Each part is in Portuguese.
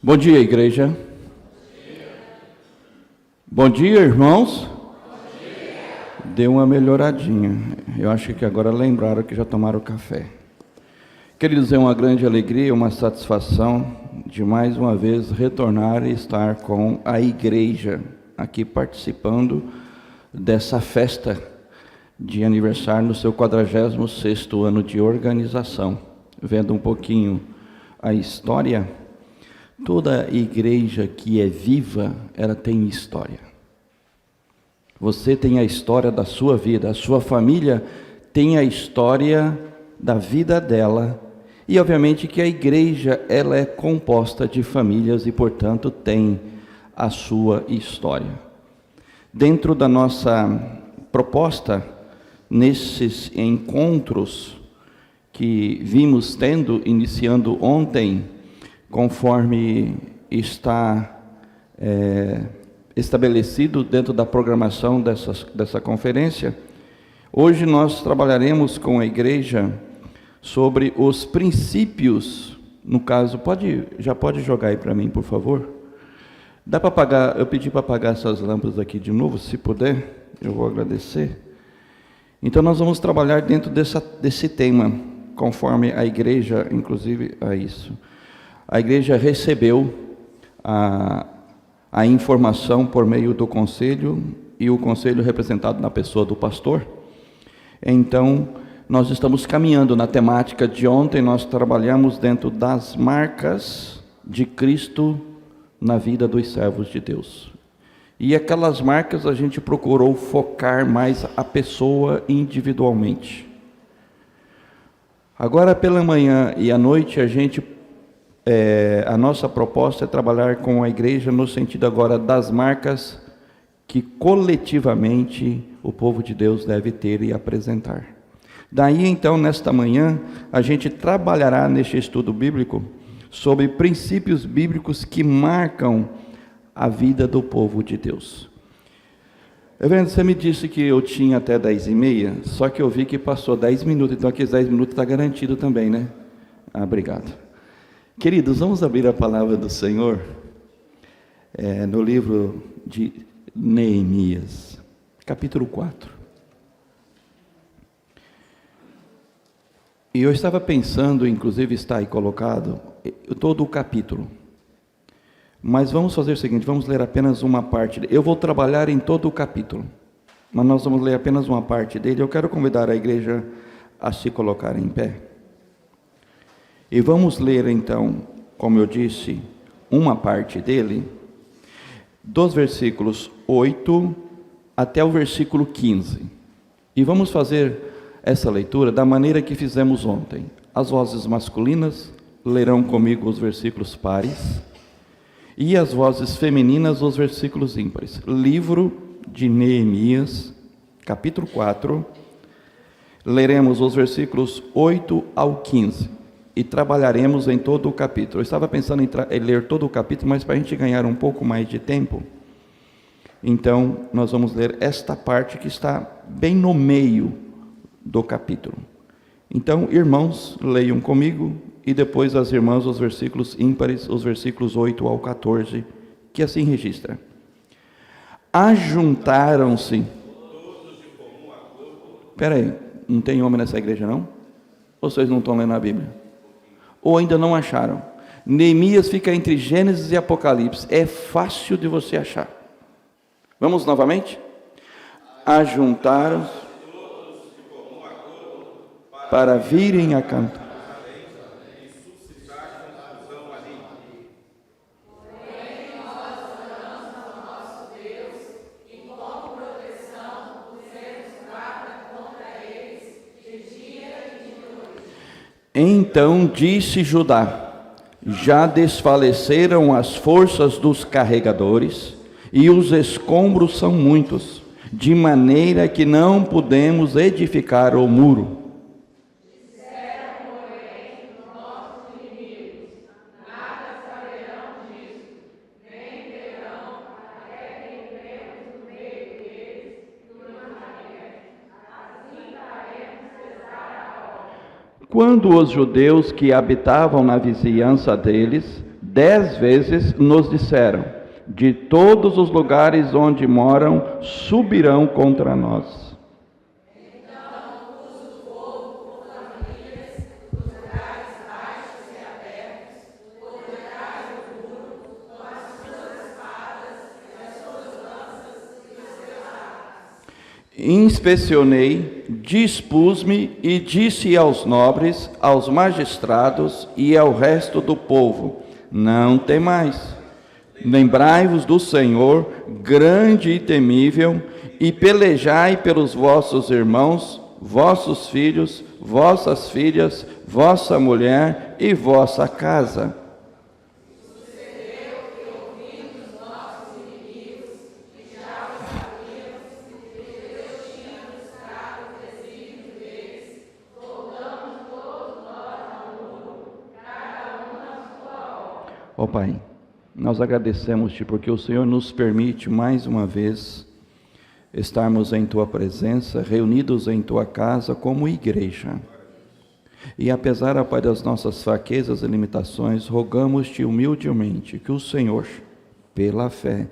Bom dia, igreja. Bom dia, irmãos. Bom dia. Deu uma melhoradinha. Eu acho que agora lembraram que já tomaram café. Queridos, é uma grande alegria, uma satisfação de mais uma vez retornar e estar com a igreja aqui participando dessa festa de aniversário no seu 46º ano de organização. Vendo um pouquinho a história, toda igreja que é viva, ela tem história. Você tem a história da sua vida, a sua família tem a história da vida dela, e obviamente que a igreja, ela é composta de famílias e, portanto, tem a sua história. Dentro da nossa proposta, nesses encontros que vimos tendo, iniciando ontem, conforme está estabelecido dentro da programação dessa conferência, hoje nós trabalharemos com a igreja sobre os princípios, no caso, já pode jogar aí para mim, por favor? Dá para apagar, eu pedi para apagar essas lâmpadas aqui de novo, se puder, eu vou agradecer. Então nós vamos trabalhar dentro desse tema, conforme a igreja, inclusive, a isso. A igreja recebeu a informação por meio do conselho, e o conselho representado na pessoa do pastor. Então, nós estamos caminhando na temática de ontem, nós trabalhamos dentro das marcas de Cristo na vida dos servos de Deus. E aquelas marcas a gente procurou focar mais a pessoa individualmente. Agora pela manhã e à noite a nossa proposta é trabalhar com a igreja no sentido agora das marcas que coletivamente o povo de Deus deve ter e apresentar. Daí então, nesta manhã, a gente trabalhará neste estudo bíblico sobre princípios bíblicos que marcam a vida do povo de Deus. Reverendo, você me disse que eu tinha até 10h30, só que eu vi que passou 10 minutos, então aqueles 10 minutos está garantido também, né? Obrigado. Queridos, vamos abrir a palavra do Senhor no livro de Neemias, capítulo 4. E eu estava pensando, inclusive está aí colocado, todo o capítulo. Mas vamos fazer o seguinte, vamos ler apenas uma parte. Eu vou trabalhar em todo o capítulo, mas nós vamos ler apenas uma parte dele. Eu quero convidar a igreja a se colocar em pé. E vamos ler então, como eu disse, uma parte dele, dos versículos 8 até o versículo 15. E vamos fazer essa leitura da maneira que fizemos ontem. As vozes masculinas lerão comigo os versículos pares, e as vozes femininas os versículos ímpares. Livro de Neemias, capítulo 4, leremos os versículos 8 ao 15, e trabalharemos em todo o capítulo. Eu estava pensando em ler todo o capítulo, mas para a gente ganhar um pouco mais de tempo, então nós vamos ler esta parte que está bem no meio do capítulo. Então, irmãos, leiam comigo, e depois as irmãs os versículos ímpares, os versículos 8 ao 14, que assim registra. Ajuntaram-se. Espera aí, não tem homem nessa igreja não? Ou vocês não estão lendo a Bíblia? Ou ainda não acharam? Neemias fica entre Gênesis e Apocalipse, é fácil de você achar. Vamos novamente? Ajuntaram-se para virem a cantar. Então disse Judá: já desfaleceram as forças dos carregadores, e os escombros são muitos, de maneira que não podemos edificar o muro. Quando os judeus que habitavam na vizinhança deles 10 vezes nos disseram: de todos os lugares onde moram, subirão contra nós. Inspecionei, dispus-me e disse aos nobres, aos magistrados e ao resto do povo: não temais, lembrai-vos do Senhor, grande e temível, e pelejai pelos vossos irmãos, vossos filhos, vossas filhas, vossa mulher e vossa casa. Ó Pai, nós agradecemos-te porque o Senhor nos permite mais uma vez estarmos em Tua presença, reunidos em Tua casa como igreja. E apesar, ó Pai, das nossas fraquezas e limitações, rogamos-te humildemente que o Senhor, pela fé,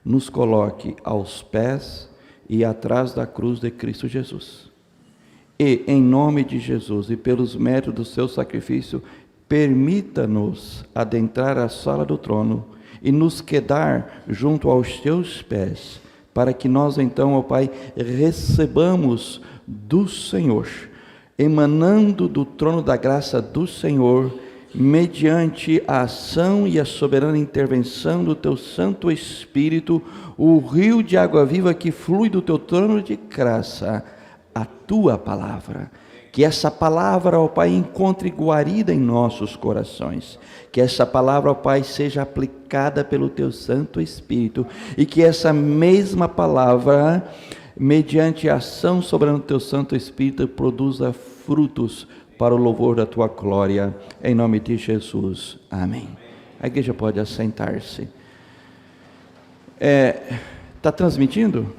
nos coloque aos pés e atrás da cruz de Cristo Jesus. E, em nome de Jesus e pelos méritos do seu sacrifício, permita-nos adentrar a sala do trono e nos quedar junto aos teus pés, para que nós então, ó Pai, recebamos do Senhor, emanando do trono da graça do Senhor, mediante a ação e a soberana intervenção do teu Santo Espírito, o rio de água viva que flui do teu trono de graça, a tua palavra. Que essa palavra, ó Pai, encontre guarida em nossos corações. Que essa palavra, ó Pai, seja aplicada pelo Teu Santo Espírito. E que essa mesma palavra, mediante a ação soberana do Teu Santo Espírito, produza frutos para o louvor da Tua glória. Em nome de Jesus. Amém. A igreja pode assentar-se. Está transmitindo?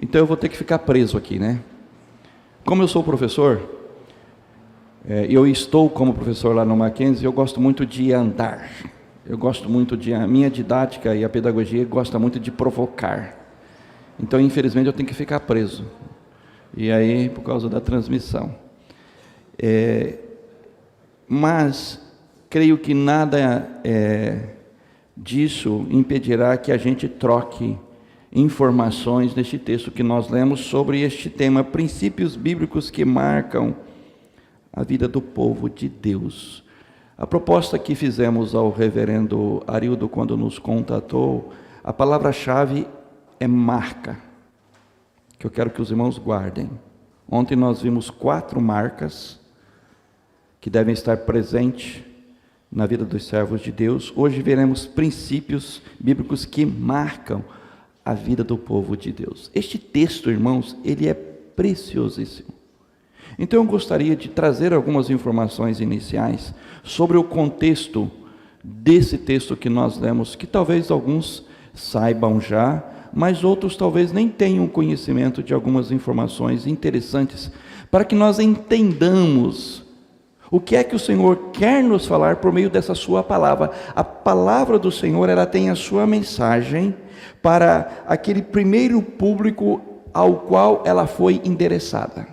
Então eu vou ter que ficar preso aqui, né? Como eu sou professor, eu estou como professor lá no Mackenzie, eu gosto muito de andar. A minha didática e a pedagogia gosta muito de provocar. Então, infelizmente, eu tenho que ficar preso. E aí, por causa da transmissão. Mas, creio que nada disso impedirá que a gente troque informações neste texto que nós lemos sobre este tema, princípios bíblicos que marcam a vida do povo de Deus. A proposta que fizemos ao reverendo Arildo quando nos contatou, a palavra-chave é marca, que eu quero que os irmãos guardem. Ontem nós vimos 4 marcas que devem estar presentes na vida dos servos de Deus. Hoje veremos princípios bíblicos que marcam a vida do povo de Deus. Este texto, irmãos, ele é preciosíssimo. Então eu gostaria de trazer algumas informações iniciais sobre o contexto desse texto que nós lemos, que talvez alguns saibam já, mas outros talvez nem tenham conhecimento de algumas informações interessantes, para que nós entendamos o que é que o Senhor quer nos falar por meio dessa sua palavra. A palavra do Senhor, ela tem a sua mensagem para aquele primeiro público ao qual ela foi endereçada.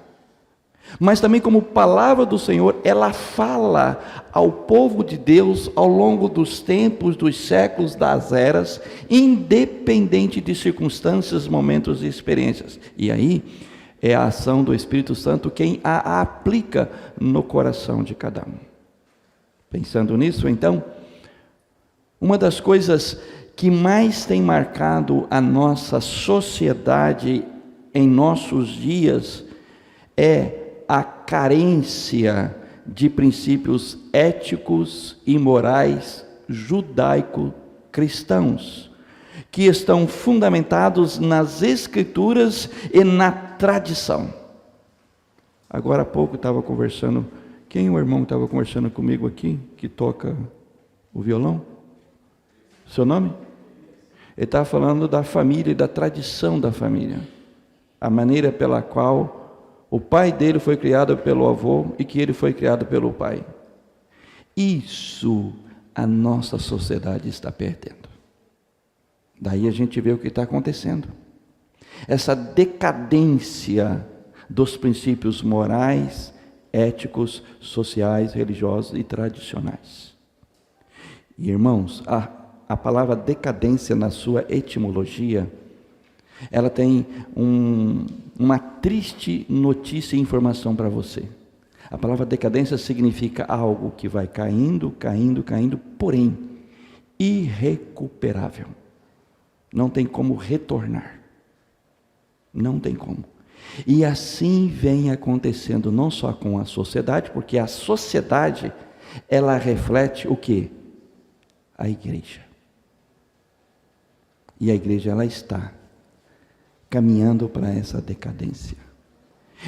Mas também como palavra do Senhor, ela fala ao povo de Deus ao longo dos tempos, dos séculos, das eras, independente de circunstâncias, momentos e experiências. E aí é a ação do Espírito Santo quem a aplica no coração de cada um. Pensando nisso, então, uma das coisas que mais tem marcado a nossa sociedade em nossos dias é a carência de princípios éticos e morais judaico-cristãos, que estão fundamentados nas Escrituras e na tradição. Agora há pouco estava conversando, quem o irmão estava conversando comigo aqui, que toca o violão? Seu nome? Ele estava falando da família e da tradição da família. A maneira pela qual o pai dele foi criado pelo avô e que ele foi criado pelo pai. Isso a nossa sociedade está perdendo. Daí a gente vê o que está acontecendo. Essa decadência dos princípios morais, éticos, sociais, religiosos e tradicionais. E, irmãos, a palavra decadência, na sua etimologia, ela tem uma triste notícia e informação para você. A palavra decadência significa algo que vai caindo, caindo, caindo, porém irrecuperável. Não tem como retornar. Não tem como. E assim vem acontecendo não só com a sociedade, porque a sociedade, ela reflete o quê? A igreja. E a igreja, ela está caminhando para essa decadência.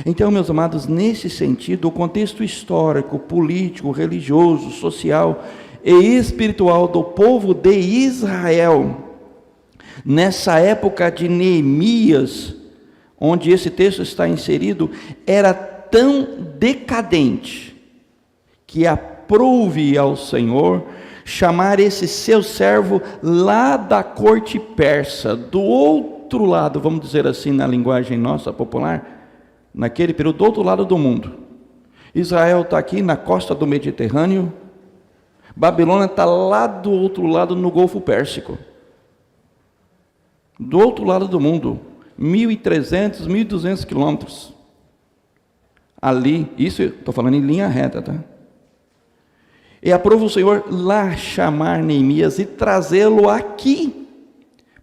Então, meus amados, nesse sentido, o contexto histórico, político, religioso, social e espiritual do povo de Israel, nessa época de Neemias, onde esse texto está inserido, era tão decadente que aprouve ao Senhor chamar esse seu servo lá da corte persa, do outro lado, vamos dizer assim na linguagem nossa popular, naquele período, do outro lado do mundo. Israel está aqui na costa do Mediterrâneo, Babilônia está lá do outro lado no Golfo Pérsico, do outro lado do mundo, 1.300, 1.200 quilômetros, ali, isso estou falando em linha reta, tá? E aprova o Senhor lá chamar Neemias e trazê-lo aqui,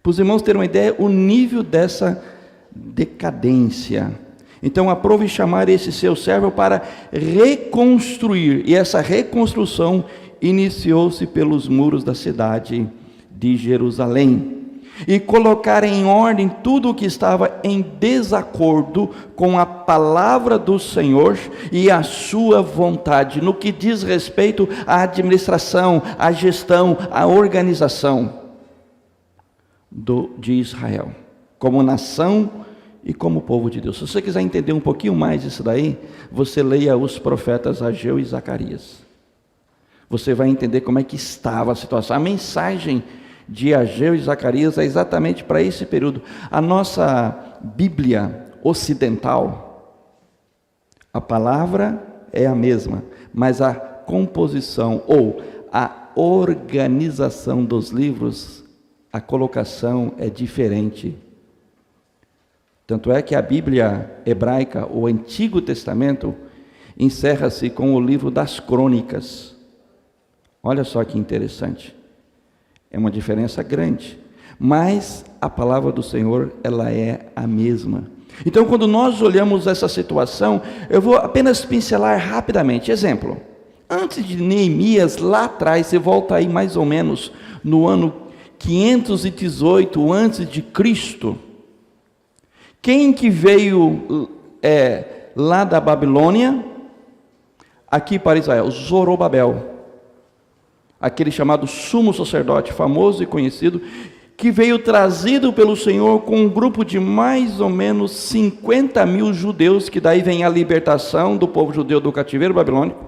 para os irmãos terem uma ideia, o nível dessa decadência. Então aprove chamar esse seu servo para reconstruir, e essa reconstrução iniciou-se pelos muros da cidade de Jerusalém, e colocar em ordem tudo o que estava em desacordo com a palavra do Senhor e a sua vontade, no que diz respeito à administração, à gestão, à organização de Israel, como nação e como povo de Deus. Se você quiser entender um pouquinho mais disso daí, você leia os profetas Ageu e Zacarias. Você vai entender como é que estava a situação. A mensagem de Ageu e Zacarias é exatamente para esse período. A nossa Bíblia ocidental, a palavra é a mesma, mas a composição ou a organização dos livros, a colocação é diferente. Tanto é que a Bíblia hebraica, o Antigo Testamento, encerra-se com o livro das Crônicas. Olha só que interessante. É uma diferença grande, mas a palavra do Senhor, ela é a mesma. Então, quando nós olhamos essa situação, eu vou apenas pincelar rapidamente. Exemplo, antes de Neemias, lá atrás, você volta aí mais ou menos no ano 518 antes de Cristo. Quem que veio lá da Babilônia, aqui para Israel? Zorobabel. Aquele chamado sumo sacerdote, famoso e conhecido, que veio trazido pelo Senhor com um grupo de mais ou menos 50.000 judeus, que daí vem a libertação do povo judeu do cativeiro babilônico.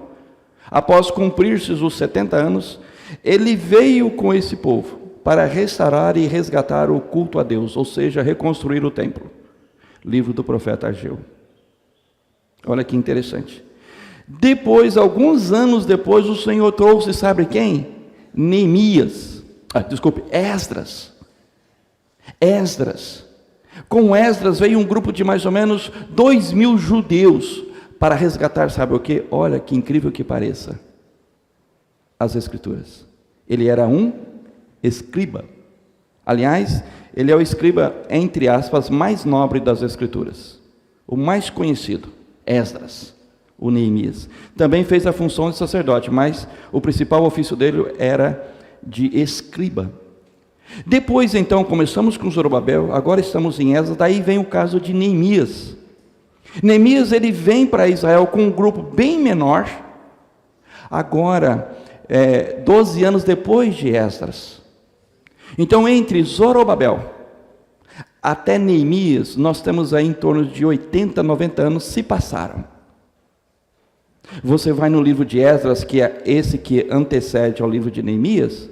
Após cumprir-se os 70 anos, ele veio com esse povo para restaurar e resgatar o culto a Deus, ou seja, reconstruir o templo. Livro do profeta Ageu. Olha que interessante. Depois, alguns anos depois, o Senhor trouxe, sabe quem? Esdras. Com Esdras veio um grupo de mais ou menos 2.000 judeus para resgatar, sabe o que? Olha que incrível que pareça, as Escrituras. Ele era um escriba. Aliás, ele é o escriba, entre aspas, mais nobre das Escrituras. O mais conhecido, Esdras. O Neemias também fez a função de sacerdote, mas o principal ofício dele era de escriba. Depois, então, começamos com Zorobabel, agora estamos em Esdras, daí vem o caso de Neemias. Neemias, ele vem para Israel com um grupo bem menor, agora, 12 anos depois de Esdras. Então, entre Zorobabel até Neemias, nós temos aí em torno de 80, 90 anos se passaram. Você vai no livro de Esdras, que é esse que antecede ao livro de Neemias,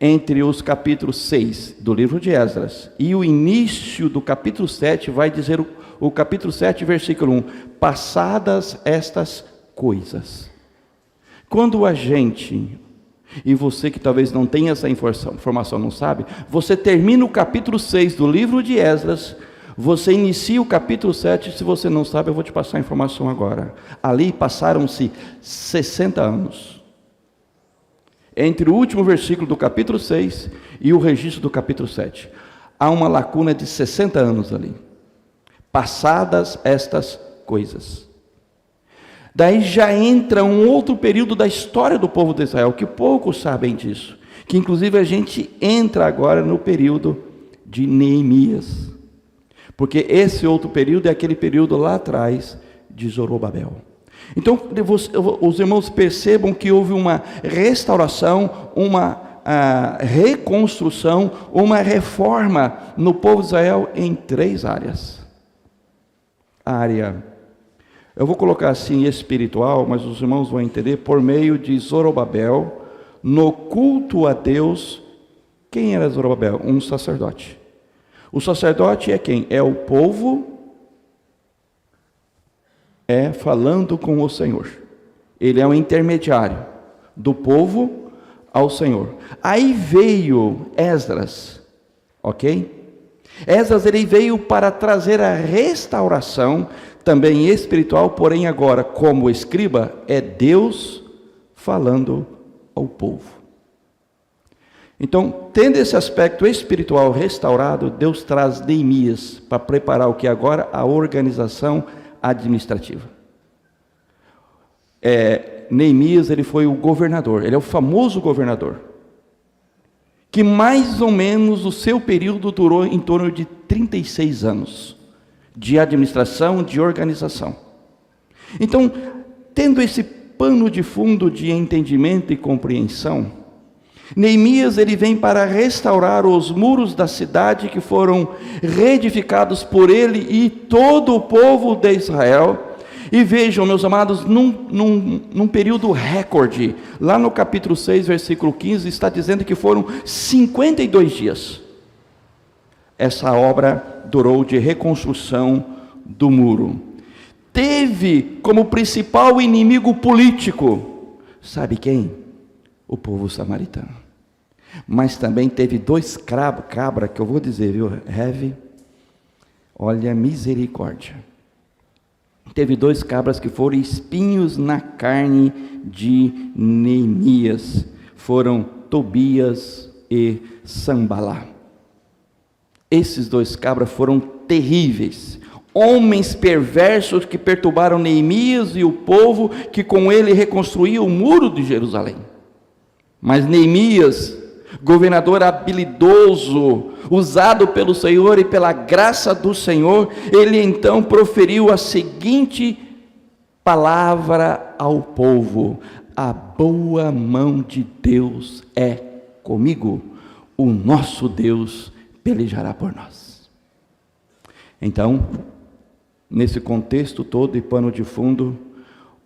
entre os capítulos 6 do livro de Esdras e o início do capítulo 7, vai dizer o capítulo 7, versículo 1, passadas estas coisas. Quando a gente, e você que talvez não tenha essa informação, não sabe, você termina o capítulo 6 do livro de Esdras, você inicia o capítulo 7, se você não sabe, eu vou te passar a informação agora. Ali passaram-se 60 anos. Entre o último versículo do capítulo 6 e o registro do capítulo 7. Há uma lacuna de 60 anos ali. Passadas estas coisas. Daí já entra um outro período da história do povo de Israel, que poucos sabem disso. Que inclusive a gente entra agora no período de Neemias. Porque esse outro período é aquele período lá atrás de Zorobabel. Então, os irmãos percebam que houve uma restauração, uma reconstrução, uma reforma no povo de Israel em 3 áreas. A área, eu vou colocar assim, espiritual, mas os irmãos vão entender, por meio de Zorobabel, no culto a Deus. Quem era Zorobabel? Um sacerdote. O sacerdote é quem? É o povo falando com o Senhor. Ele é o intermediário do povo ao Senhor. Aí veio Esdras, ok? Esdras, ele veio para trazer a restauração, também espiritual, porém agora, como escriba, é Deus falando ao povo. Então, tendo esse aspecto espiritual restaurado, Deus traz Neemias para preparar o que agora? A organização administrativa. Neemias, ele foi o governador, ele é o famoso governador, que mais ou menos o seu período durou em torno de 36 anos, de administração, de organização. Então, tendo esse pano de fundo de entendimento e compreensão, Neemias, ele vem para restaurar os muros da cidade que foram reedificados por ele e todo o povo de Israel. E vejam, meus amados, num período recorde, lá no capítulo 6, versículo 15, está dizendo que foram 52 dias. Essa obra durou de reconstrução do muro. Teve como principal inimigo político, sabe quem? O povo samaritano. Mas também teve 2 cabras, que eu vou dizer, viu? Olha, misericórdia. Teve 2 cabras que foram espinhos na carne de Neemias. Foram Tobias e Sambalá. Esses 2 cabras foram terríveis. Homens perversos que perturbaram Neemias e o povo que com ele reconstruía o muro de Jerusalém. Mas Neemias, governador habilidoso, usado pelo Senhor e pela graça do Senhor, ele então proferiu a seguinte palavra ao povo: a boa mão de Deus é comigo, o nosso Deus pelejará por nós. Então, nesse contexto todo e pano de fundo,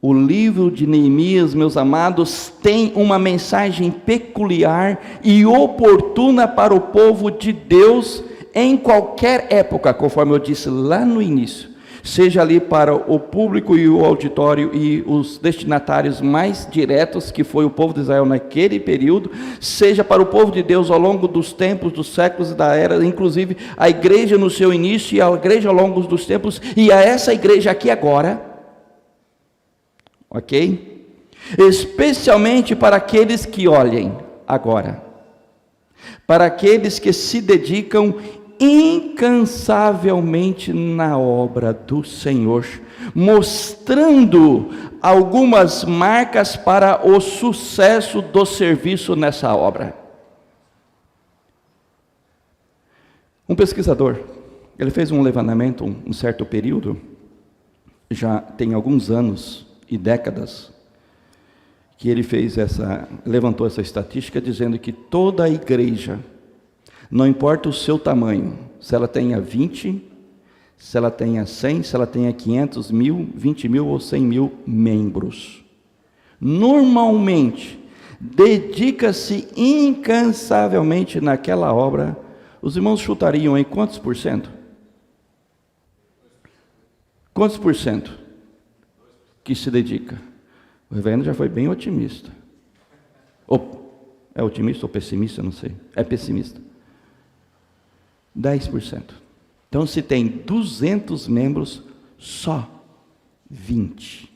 o livro de Neemias, meus amados, tem uma mensagem peculiar e oportuna para o povo de Deus em qualquer época, conforme eu disse lá no início, seja ali para o público e o auditório e os destinatários mais diretos, que foi o povo de Israel naquele período, seja para o povo de Deus ao longo dos tempos, dos séculos e da era, inclusive a igreja no seu início e a igreja ao longo dos tempos, e a essa igreja aqui agora, ok? Especialmente para aqueles que olhem agora, para aqueles que se dedicam incansavelmente na obra do Senhor, mostrando algumas marcas para o sucesso do serviço nessa obra. Um pesquisador, ele fez um levantamento um certo período, já tem alguns anos e décadas, que ele levantou essa estatística dizendo que toda a igreja, não importa o seu tamanho, se ela tenha 20, se ela tenha 100, se ela tenha 500 mil, 20 mil ou 100 mil membros. Normalmente, dedica-se incansavelmente naquela obra. Os irmãos chutariam em quantos por cento? Quantos por cento que se dedica? O reverendo já foi bem otimista. É otimista ou pessimista? Não sei. É pessimista. 10%. Então, se tem 200 membros, só 20.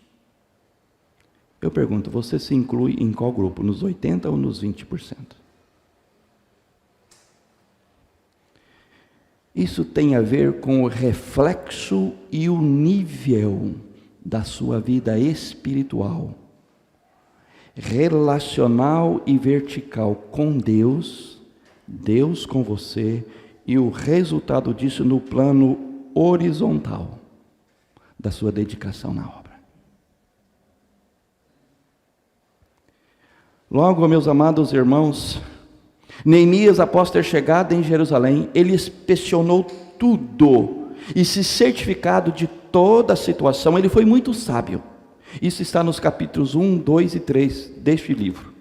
Eu pergunto, você se inclui em qual grupo? Nos 80% ou nos 20%? Isso tem a ver com o reflexo e o nível da sua vida espiritual, relacional e vertical com Deus, Deus com você, e o resultado disso no plano horizontal da sua dedicação na obra. Logo, meus amados irmãos, Neemias, após ter chegado em Jerusalém, ele inspecionou tudo e se certificado de toda a situação. Ele foi muito sábio. Isso está nos capítulos 1, 2 e 3 deste livro.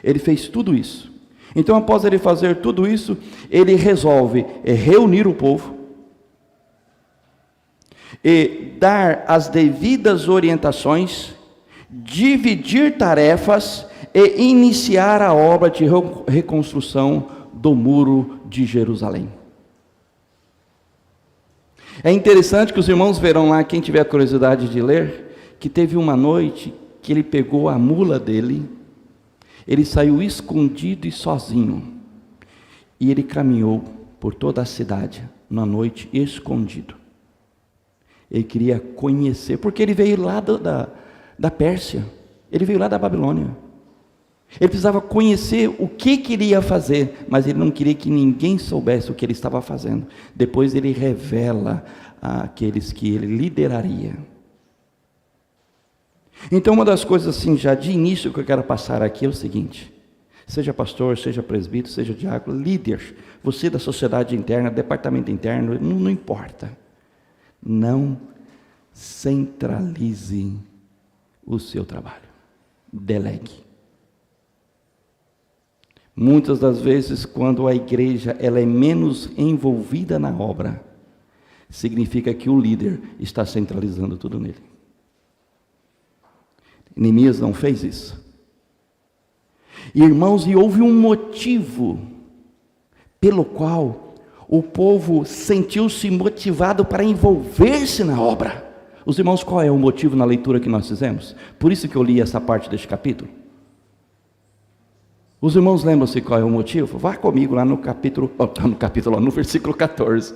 Ele fez tudo isso. Então, após ele fazer tudo isso, ele resolve reunir o povo e dar as devidas orientações, dividir tarefas e iniciar a obra de reconstrução do muro de Jerusalém. É interessante que os irmãos verão lá, quem tiver curiosidade de ler, que teve uma noite que ele pegou a mula dele, ele saiu escondido e sozinho, e ele caminhou por toda a cidade, na noite, escondido. Ele queria conhecer, porque ele veio lá da Pérsia, ele veio lá da Babilônia. Ele precisava conhecer o que queria fazer, mas ele não queria que ninguém soubesse o que ele estava fazendo. Depois ele revela àqueles que ele lideraria. Então, uma das coisas assim, já de início que eu quero passar aqui é o seguinte: seja pastor, seja presbítero, seja diácono, líder, você da sociedade interna, departamento interno, não importa. Não centralize o seu trabalho. Delegue. Muitas das vezes, quando a igreja ela é menos envolvida na obra, significa que o líder está centralizando tudo nele. Neemias não fez isso. Irmãos, e houve um motivo pelo qual o povo sentiu-se motivado para envolver-se na obra. Os irmãos, qual é o motivo na leitura que nós fizemos? Por isso que eu li essa parte deste capítulo. Os irmãos lembram-se qual é o motivo? Vá comigo lá no versículo 14.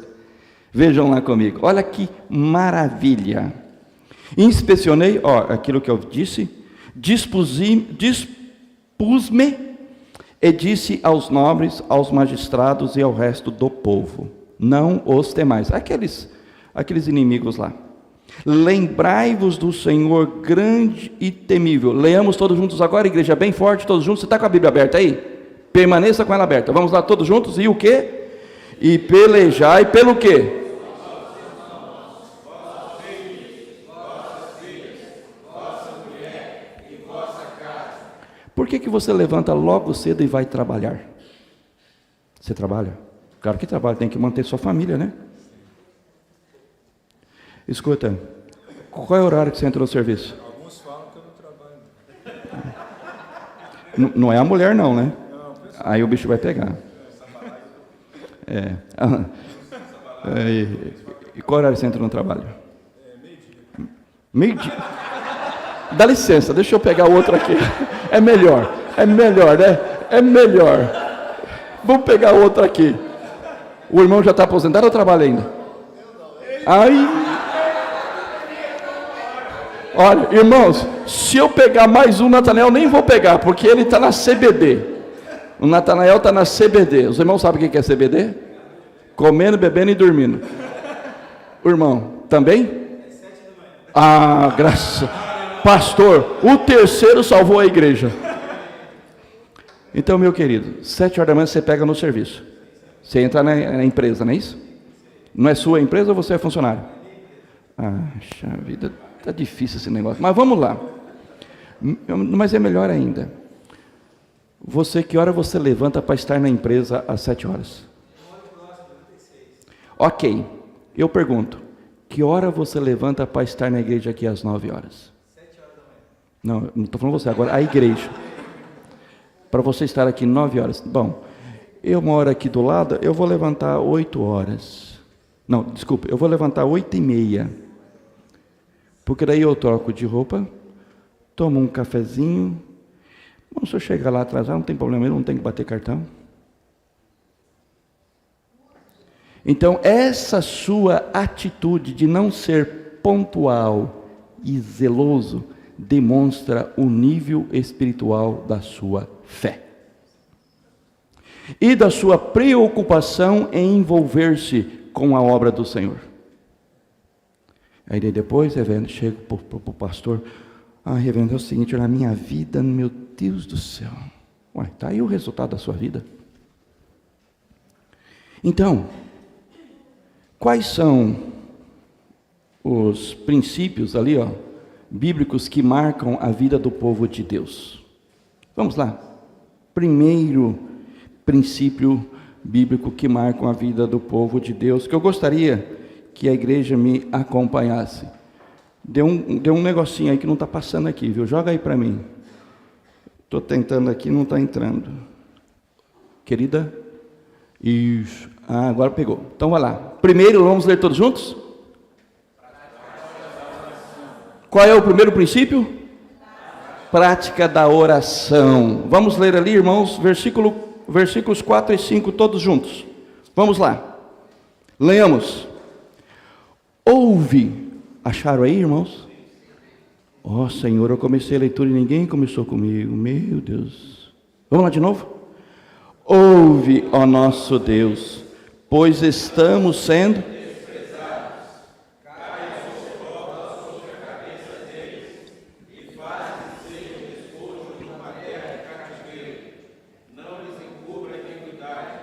Vejam lá comigo. Olha que maravilha. Inspecionei, aquilo que eu disse, dispus-me e disse aos nobres, aos magistrados e ao resto do povo: não os temais. Aqueles inimigos lá. Lembrai-vos do Senhor grande e temível. Leamos todos juntos agora, igreja, bem forte, todos juntos. Você está com a Bíblia aberta aí? Permaneça com ela aberta. Vamos lá todos juntos. E o quê? E pelejai pelo quê? Por que você levanta logo cedo e vai trabalhar? Você trabalha? Claro que trabalha, tem que manter sua família, né? Escuta, qual é o horário que você entra no serviço? Alguns falam que eu não trabalho. Não é a mulher não, né? Aí o bicho vai pegar. E qual horário você entra no trabalho? Meio-dia. Meio-dia? Dá licença, deixa eu pegar o outro aqui. É melhor, né? É melhor. Vamos pegar o outro aqui. O irmão já está aposentado ou trabalha ainda? Ai... Olha, irmãos, se eu pegar mais um, Natanael nem vou pegar, porque ele está na CBD. O Natanael está na CBD. Os irmãos sabem o que é CBD? Comendo, bebendo e dormindo. O irmão, também? Graças. Pastor, o terceiro salvou a igreja. Então, meu querido, 7 horas da manhã você pega no serviço. Você entra na empresa, não é isso? Não é sua empresa ou você é funcionário? Acha vida, está difícil esse negócio. Mas vamos lá. Mas é melhor ainda. Você, que hora você levanta para estar na empresa às 7 horas? Ok, eu pergunto, que hora você levanta para estar na igreja aqui às 9 horas? 7 horas da manhã. Não, não estou falando você, agora a igreja. Para você estar aqui 9 horas. Bom, eu moro aqui do lado, eu vou levantar 8 horas. Não, desculpa, eu vou levantar 8h30. Porque daí eu troco de roupa, tomo um cafezinho. Bom, se eu chegar lá atrasado, não tem problema, eu não tenho que bater cartão. Então, essa sua atitude de não ser pontual e zeloso demonstra o nível espiritual da sua fé e da sua preocupação em envolver-se com a obra do Senhor. Aí depois, reverendo, chego para o pastor: reverendo, é o seguinte, na minha vida, meu Deus do céu, está aí o resultado da sua vida. Então, quais são os princípios ali, bíblicos que marcam a vida do povo de Deus? Vamos lá. Primeiro princípio bíblico que marca a vida do povo de Deus, que eu gostaria que a igreja me acompanhasse. Deu um negocinho aí que não está passando aqui, viu? Joga aí para mim. Estou tentando aqui, não está entrando. Querida? Isso. Agora pegou. Então vai lá. Primeiro, vamos ler todos juntos? Qual é o primeiro princípio? Prática da oração. Vamos ler ali, irmãos, versículos 4 e 5, todos juntos. Vamos lá. Leamos. Ouve. Acharam aí, irmãos? Senhor, eu comecei a leitura e ninguém começou comigo. Meu Deus. Vamos lá de novo? Ouve, ó nosso Deus, pois estamos sendo desprezados. Caia sobre a cabeça deles e faz-lhes seja o despojo de uma terra de cativeiro. Não lhes encubra a iniquidade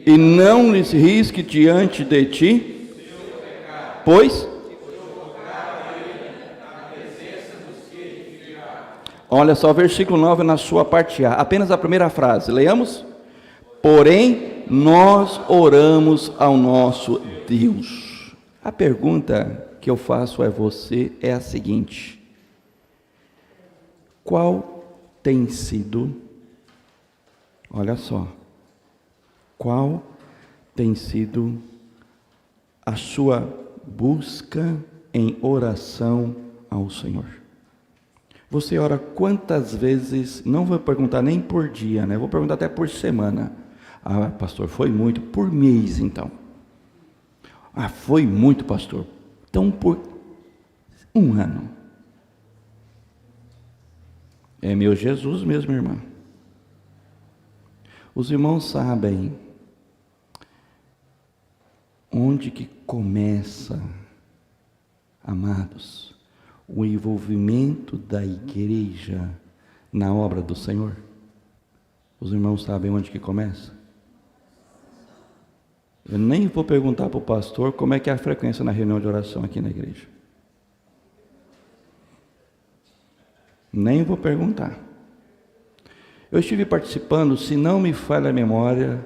e não lhes risque diante de ti, pois olha só, versículo 9 na sua parte A, apenas a primeira frase, leamos? Porém, nós oramos ao nosso Deus. A pergunta que eu faço a você é a seguinte: qual tem sido, olha só, qual tem sido a sua busca em oração ao Senhor? Você ora quantas vezes? Não vou perguntar nem por dia, né? Vou perguntar até por semana. Pastor, foi muito. Por mês, então. Foi muito, pastor. Então, por um ano. É meu Jesus mesmo, irmã. Os irmãos sabem onde que começa, amados, o envolvimento da igreja na obra do Senhor? Os irmãos sabem onde que começa? Eu nem vou perguntar para o pastor como é que é a frequência na reunião de oração aqui na igreja. Nem vou perguntar. Eu estive participando, se não me falha a memória,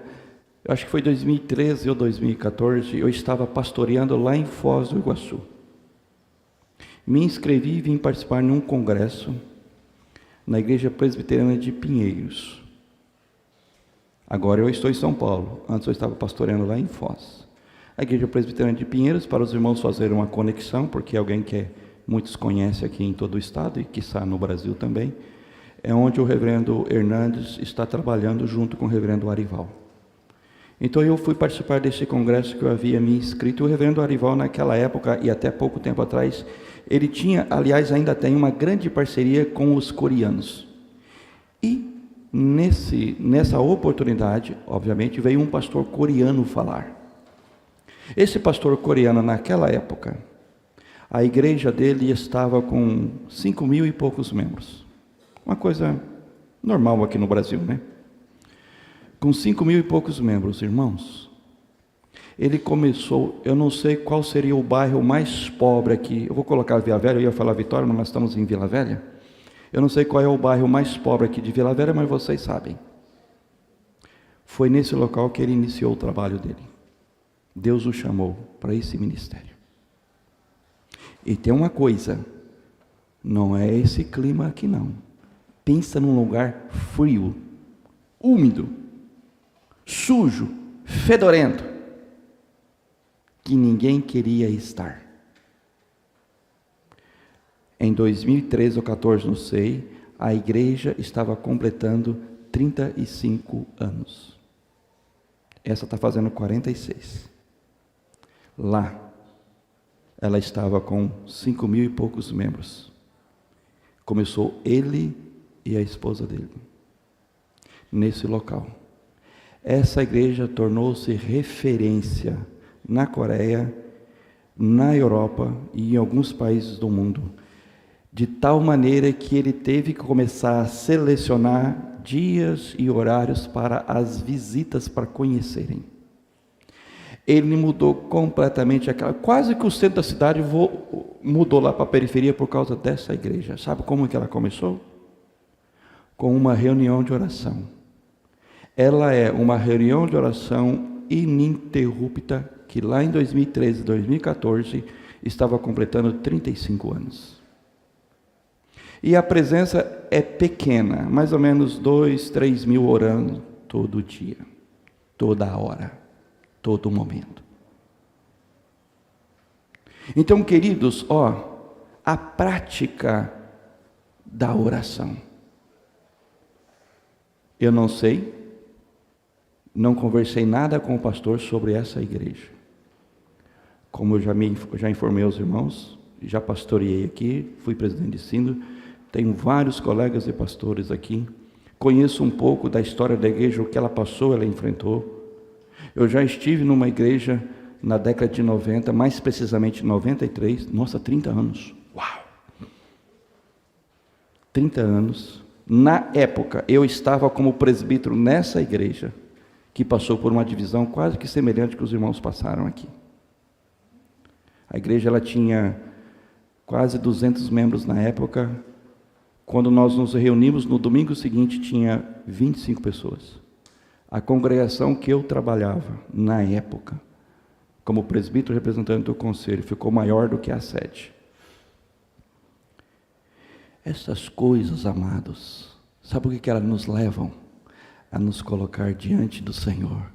eu acho que foi 2013 ou 2014, eu estava pastoreando lá em Foz do Iguaçu. Me inscrevi e vim participar num congresso na Igreja Presbiteriana de Pinheiros. Agora eu estou em São Paulo, antes eu estava pastoreando lá em Foz. A Igreja Presbiteriana de Pinheiros, para os irmãos fazerem uma conexão, porque é alguém que muitos conhecem aqui em todo o estado e quiçá no Brasil também, é onde o reverendo Hernandes está trabalhando junto com o reverendo Arival. Então eu fui participar desse congresso que eu havia me inscrito. O reverendo Arival, naquela época e até pouco tempo atrás, ele tinha, aliás ainda tem, uma grande parceria com os coreanos. E nessa oportunidade, obviamente, veio um pastor coreano falar. Esse pastor coreano, naquela época, a igreja dele estava com 5.000 e poucos membros. Uma coisa normal aqui no Brasil, né? Com 5.000 e poucos membros, irmãos. Ele começou, eu não sei qual seria o bairro mais pobre aqui. Eu vou colocar Vila Velha, eu ia falar Vitória, mas nós estamos em Vila Velha. Eu não sei qual é o bairro mais pobre aqui de Vila Velha, mas vocês sabem. Foi nesse local que ele iniciou o trabalho dele. Deus o chamou para esse ministério. E tem uma coisa, não é esse clima aqui não. Pensa num lugar frio, úmido, sujo, fedorento, que ninguém queria estar. Em 2013 ou 14, não sei, a igreja estava completando 35 anos. Essa está fazendo 46. Lá, ela estava com 5.000 e poucos membros. Começou ele e a esposa dele, nesse local. Essa igreja tornou-se referência na Coreia, na Europa e em alguns países do mundo, de tal maneira que ele teve que começar a selecionar dias e horários para as visitas para conhecerem. Ele mudou completamente quase que o centro da cidade mudou lá para a periferia por causa dessa igreja. Sabe como que ela começou? Com uma reunião de oração. Ela é uma reunião de oração ininterrupta, que lá em 2013, 2014, estava completando 35 anos. E a presença é pequena, mais ou menos 2, 3 mil orando todo dia, toda hora, todo momento. Então, queridos, a prática da oração. Eu não sei, não conversei nada com o pastor sobre essa igreja. Como eu já informei aos irmãos, já pastoreei aqui, fui presidente de sínodo, tenho vários colegas e pastores aqui, conheço um pouco da história da igreja, o que ela passou, ela enfrentou. Eu já estive numa igreja na década de 90, mais precisamente 93, 30 anos. Uau! 30 anos. Na época, eu estava como presbítero nessa igreja, que passou por uma divisão quase que semelhante que os irmãos passaram aqui. A igreja ela tinha quase 200 membros na época. Quando nós nos reunimos, no domingo seguinte, tinha 25 pessoas. A congregação que eu trabalhava, na época, como presbítero representante do conselho, ficou maior do que a sede. Essas coisas, amados, sabe o que elas nos levam? A nos colocar diante do Senhor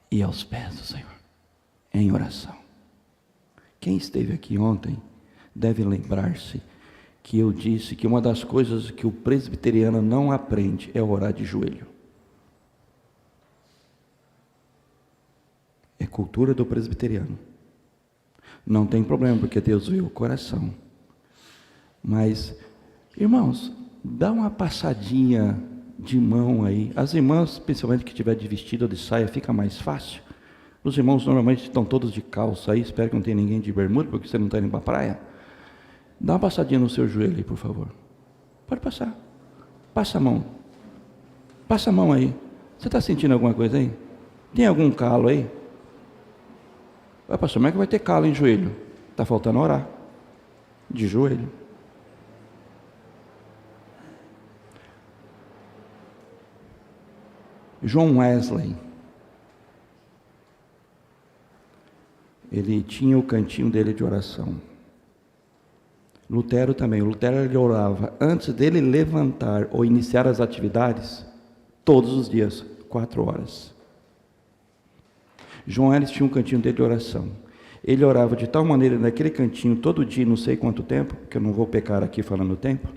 e aos pés do Senhor, em oração. Quem esteve aqui ontem deve lembrar-se que eu disse que uma das coisas que o presbiteriano não aprende é orar de joelho. É cultura do presbiteriano. Não tem problema, porque Deus vê o coração. Mas, irmãos, dá uma passadinha de mão aí. As irmãs, principalmente que tiver de vestido ou de saia, fica mais fácil. Os irmãos normalmente estão todos de calça aí, espero que não tenha ninguém de bermuda, porque você não está indo para a praia. Dá uma passadinha no seu joelho aí, por favor. Pode passar. Passa a mão. Passa a mão aí. Você está sentindo alguma coisa aí? Tem algum calo aí? Pastor, como é que vai ter calo em joelho? Está faltando orar. De joelho. John Wesley. Ele tinha o cantinho dele de oração. Lutero também. Lutero ele orava antes dele levantar ou iniciar as atividades, todos os dias, 4 horas. João Ellis tinha um cantinho dele de oração. Ele orava de tal maneira naquele cantinho todo dia, não sei quanto tempo, que eu não vou pecar aqui falando o tempo,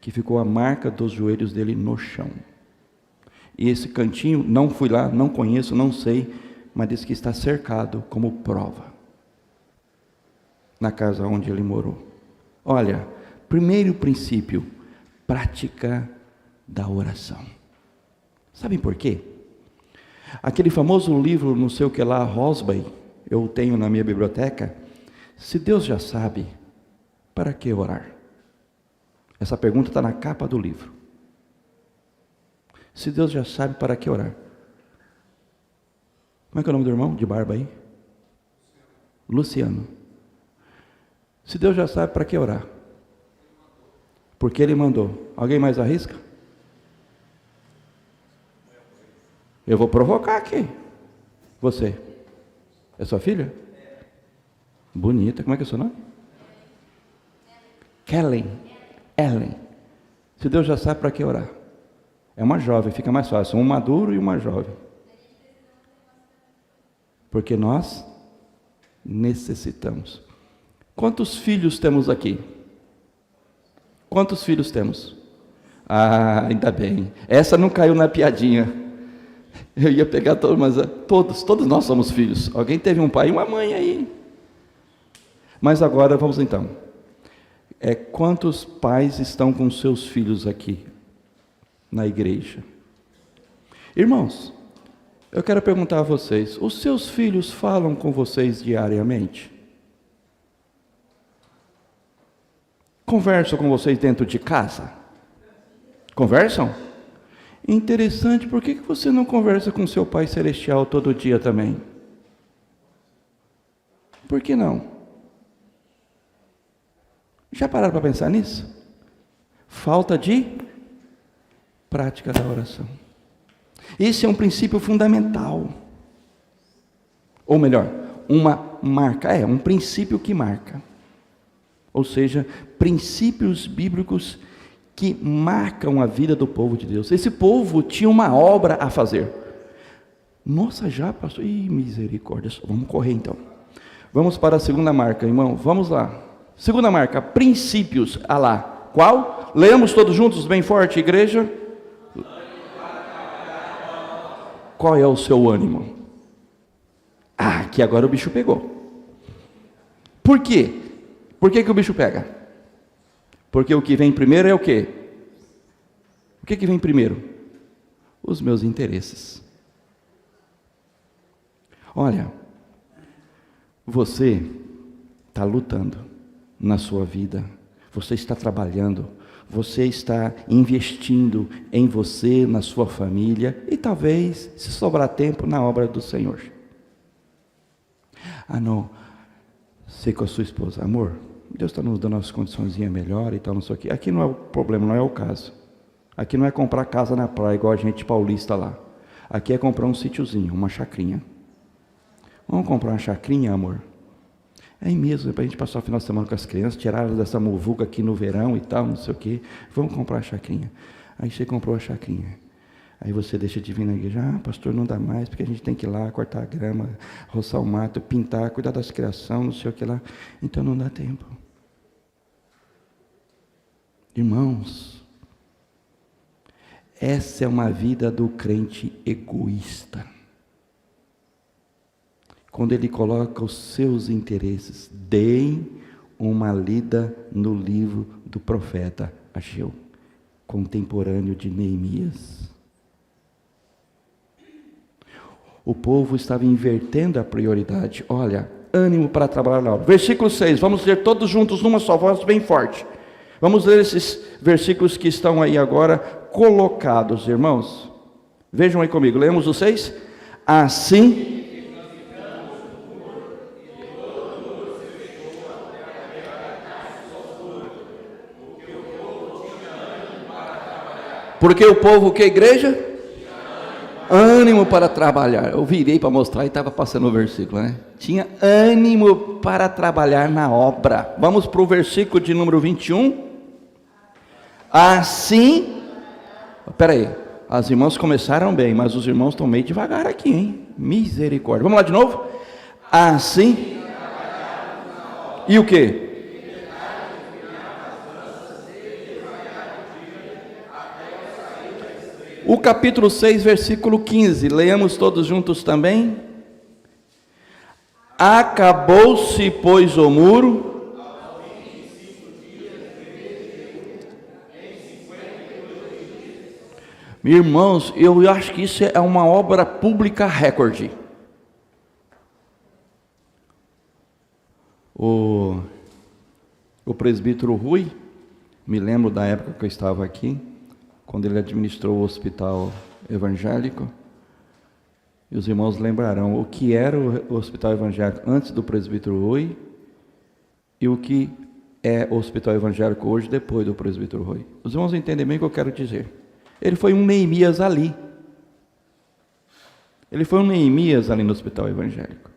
que ficou a marca dos joelhos dele no chão. E esse cantinho, não fui lá, não conheço, não sei, mas diz que está cercado como prova na casa onde ele morou. Olha, primeiro princípio, prática da oração. Sabem por quê? Aquele famoso livro, não sei o que lá, Rosby, eu tenho na minha biblioteca. Se Deus já sabe, para que orar? Essa pergunta está na capa do livro. Se Deus já sabe, para que orar? Como é que é o nome do irmão de barba aí? Luciano. Se Deus já sabe, para que orar? Porque Ele mandou. Alguém mais arrisca? Eu vou provocar aqui. Você. É sua filha? Bonita. Como é que é o seu nome? Ellen. Se Deus já sabe, para que orar? É uma jovem, fica mais fácil. Um maduro e uma jovem. Porque nós necessitamos. Quantos filhos temos aqui? Quantos filhos temos? Ah, ainda bem. Essa não caiu na piadinha. Eu ia pegar todos, mas todos nós somos filhos. Alguém teve um pai e uma mãe aí. Mas agora vamos então. Quantos pais estão com seus filhos aqui na igreja? Irmãos, eu quero perguntar a vocês: os seus filhos falam com vocês diariamente? Conversam com vocês dentro de casa? Conversam? Interessante, por que você não conversa com seu Pai Celestial todo dia também? Por que não? Já pararam para pensar nisso? Falta de prática da oração. Esse é um princípio fundamental. Ou melhor, uma marca, um princípio que marca. Ou seja, princípios bíblicos que marcam a vida do povo de Deus. Esse povo tinha uma obra a fazer. Nossa, já pastor? Ih, misericórdia. Vamos correr então. Vamos para a segunda marca, irmão. Vamos lá. Segunda marca, princípios. Ah lá. Qual? Leamos todos juntos, bem forte, igreja. Qual é o seu ânimo? Ah, que agora o bicho pegou. Por quê? Por que o bicho pega? Porque o que vem primeiro é o quê? O que vem primeiro? Os meus interesses. Olha, você está lutando na sua vida, você está trabalhando, você está investindo em você, na sua família e talvez, se sobrar tempo, na obra do Senhor. Ah não, sei com a sua esposa, amor, Deus está nos dando as condições melhor e tal, não sei o quê. Aqui não é o problema, não é o caso. Aqui não é comprar casa na praia, igual a gente paulista lá. Aqui é comprar um sítiozinho, uma chacrinha. Vamos comprar uma chacrinha, amor? É mesmo, para a gente passar o final de semana com as crianças, tirar elas dessa muvuca aqui no verão e tal, não sei o quê. Vamos comprar a chacrinha. Aí você comprou a chacrinha. Aí você deixa de vir na igreja. Ah, pastor, não dá mais, porque a gente tem que ir lá cortar a grama, roçar o mato, pintar, cuidar das criações, não sei o que lá. Então não dá tempo. Irmãos, essa é uma vida do crente egoísta. Quando ele coloca os seus interesses. Deem uma lida no livro do profeta Ageu, contemporâneo de Neemias. O povo estava invertendo a prioridade. Olha, ânimo para trabalhar na obra. Versículo 6, vamos ler todos juntos numa só voz, bem forte. Vamos ler esses versículos que estão aí agora colocados, irmãos. Vejam aí comigo, lemos o 6. Assim... Porque o povo, que igreja? Ânimo para trabalhar. Eu virei para mostrar e estava passando o versículo, né? Tinha ânimo para trabalhar na obra. Vamos para o versículo de número 21. Assim, espera aí, as irmãs começaram bem, mas os irmãos estão meio devagar aqui, hein? Misericórdia. Vamos lá de novo? Assim. E o quê? O capítulo 6, versículo 15, leamos todos juntos também. Acabou-se, pois, o muro. Irmãos, eu acho que isso é uma obra pública recorde. O presbítero Rui, me lembro da época que eu estava aqui, quando ele administrou o hospital evangélico, E os irmãos lembrarão o que era o Hospital Evangélico antes do presbítero Rui e o que é o Hospital Evangélico hoje depois do presbítero Rui. Os irmãos entendem bem o que eu quero dizer. Ele foi um Neemias ali. Ele foi um Neemias ali no Hospital Evangélico.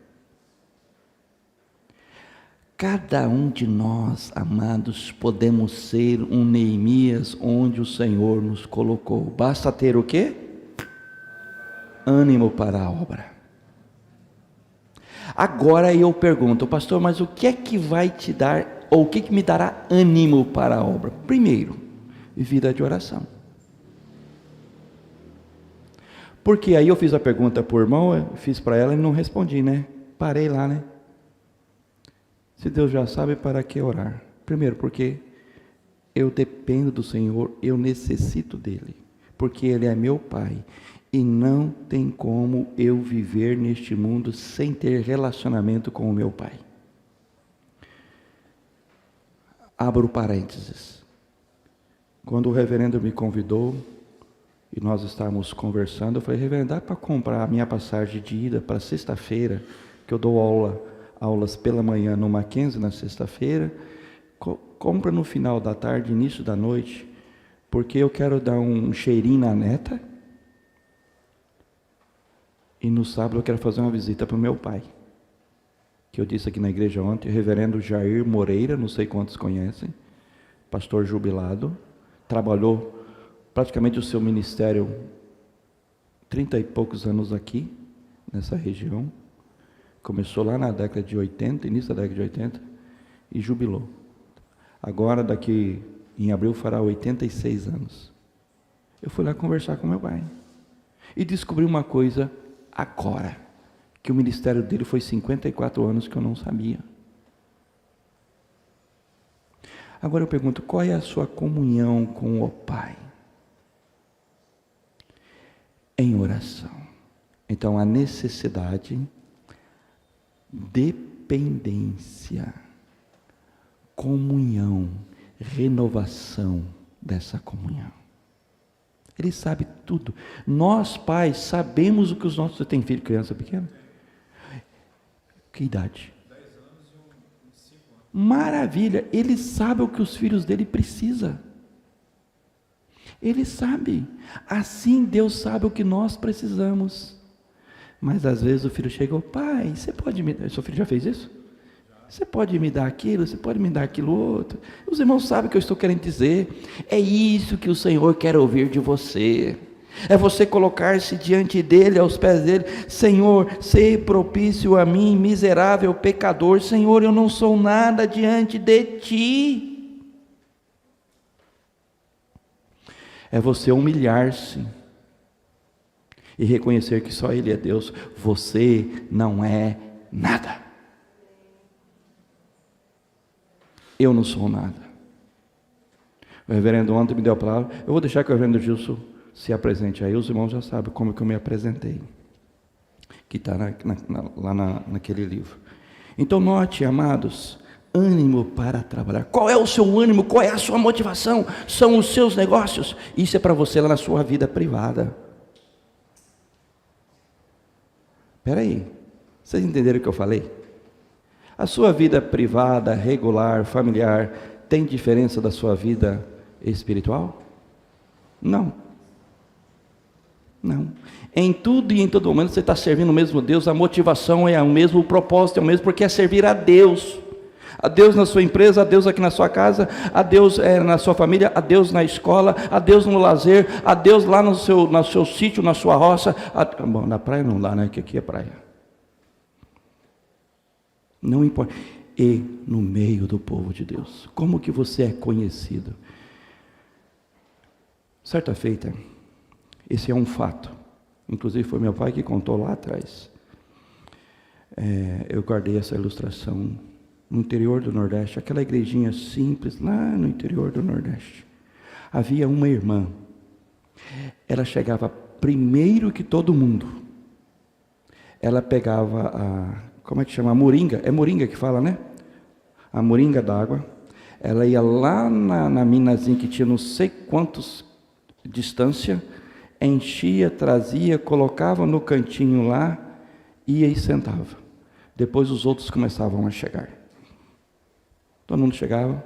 Cada um de nós, amados, podemos ser um Neemias onde o Senhor nos colocou. Basta ter o quê? Ânimo para a obra. Agora eu pergunto, pastor, mas o que é que vai te dar, ou o que me dará ânimo para a obra? Primeiro, vida de oração. Porque aí eu fiz a pergunta para o irmão, eu fiz para ela e não respondi, né? Parei lá, né? Se Deus já sabe, para que orar? Primeiro, porque eu dependo do Senhor, eu necessito dEle, porque Ele é meu Pai, e não tem como eu viver neste mundo sem ter relacionamento com o meu Pai. Abro parênteses. Quando o reverendo me convidou, e nós estávamos conversando, eu falei, reverendo, dá para comprar a minha passagem de ida para sexta-feira, que eu dou aulas pela manhã no Mackenzie na sexta-feira, compra no final da tarde, início da noite, porque eu quero dar um cheirinho na neta, e no sábado eu quero fazer uma visita para o meu pai, que eu disse aqui na igreja ontem, o reverendo Jair Moreira, não sei quantos conhecem, pastor jubilado, trabalhou praticamente o seu ministério 30 e poucos anos aqui, nessa região. Começou lá na década de 80, início da década de 80, e jubilou. Agora, daqui em abril, fará 86 anos. Eu fui lá conversar com meu pai. E descobri uma coisa agora, que o ministério dele foi 54 anos que eu não sabia. Agora eu pergunto, qual é a sua comunhão com o Pai? Em oração. Então, a necessidade, dependência, comunhão, renovação dessa comunhão. Ele sabe tudo. Nós, pais, sabemos o que os nossos... Você tem filho, criança pequena? Que idade? 10 anos e 5 anos. Maravilha! Ele sabe o que os filhos dele precisam. Ele sabe. Assim Deus sabe o que nós precisamos. Mas às vezes o filho chega, pai, você pode me dar... Seu filho já fez isso? Você pode me dar aquilo, você pode me dar aquilo outro. Os irmãos sabem o que eu estou querendo dizer. É isso que o Senhor quer ouvir de você. É você colocar-se diante dele, aos pés dele. Senhor, sei propício a mim, miserável pecador. Senhor, eu não sou nada diante de ti. É você humilhar-se e reconhecer que só Ele é Deus. Você não é nada. Eu não sou nada. O reverendo ontem me deu a palavra. Eu vou deixar que o reverendo Gilson se apresente aí. Os irmãos já sabem como que eu me apresentei, que está lá naquele livro. Então note, amados, ânimo para trabalhar. Qual é o seu ânimo? Qual é a sua motivação? São os seus negócios? Isso é para você lá na sua vida privada. Espera aí, vocês entenderam o que eu falei? A sua vida privada, regular, familiar, tem diferença da sua vida espiritual? Não. Não. Em tudo e em todo momento você está servindo o mesmo Deus, a motivação é a mesma, o propósito é o mesmo, porque é servir a Deus. A Deus na sua empresa, a Deus aqui na sua casa, a Deus na sua família, a Deus na escola, a Deus no lazer, a Deus lá no seu sítio, na sua roça. Bom, na praia não dá, né? Que aqui é praia. Não importa. E no meio do povo de Deus. Como que você é conhecido? Certa feita, esse é um fato. Inclusive foi meu pai que contou lá atrás. Eu guardei essa ilustração no interior do Nordeste, aquela igrejinha simples lá no interior do Nordeste. Havia uma irmã. Ela chegava primeiro que todo mundo. Ela pegava como é que chama? A moringa. É moringa que fala, né? A moringa d'água. Ela ia lá na minazinha que tinha não sei quantos distância. enchia, trazia, colocava no cantinho lá, ia e sentava. Depois os outros começavam a chegar. Todo mundo chegava,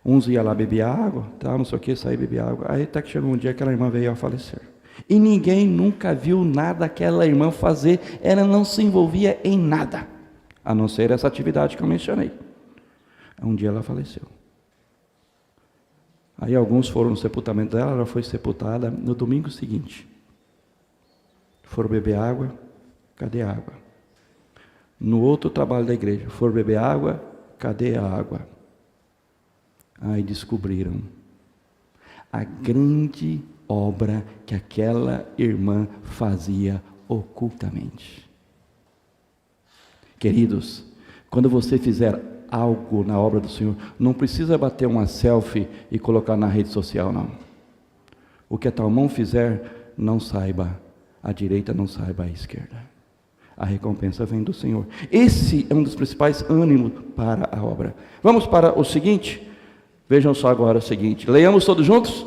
uns iam lá beber água, tal, não sei o que, sair beber água. Aí até que chegou um dia que aquela irmã veio a falecer. E ninguém nunca viu nada aquela irmã fazer, ela não se envolvia em nada, a não ser essa atividade que eu mencionei. Um dia ela faleceu. Aí alguns foram no sepultamento dela, ela foi sepultada no domingo seguinte. Foram beber água, cadê a água? No outro trabalho da igreja, foram beber água, cadê a água? Aí descobriram a grande obra que aquela irmã fazia ocultamente. Queridos, quando você fizer algo na obra do Senhor, não precisa bater uma selfie e colocar na rede social, não. O que a tua mão fizer, não saiba a direita, não saiba a esquerda. A recompensa vem do Senhor. Esse é um dos principais ânimos para a obra. Vamos para o seguinte. Vejam só agora o seguinte. Leiamos todos juntos?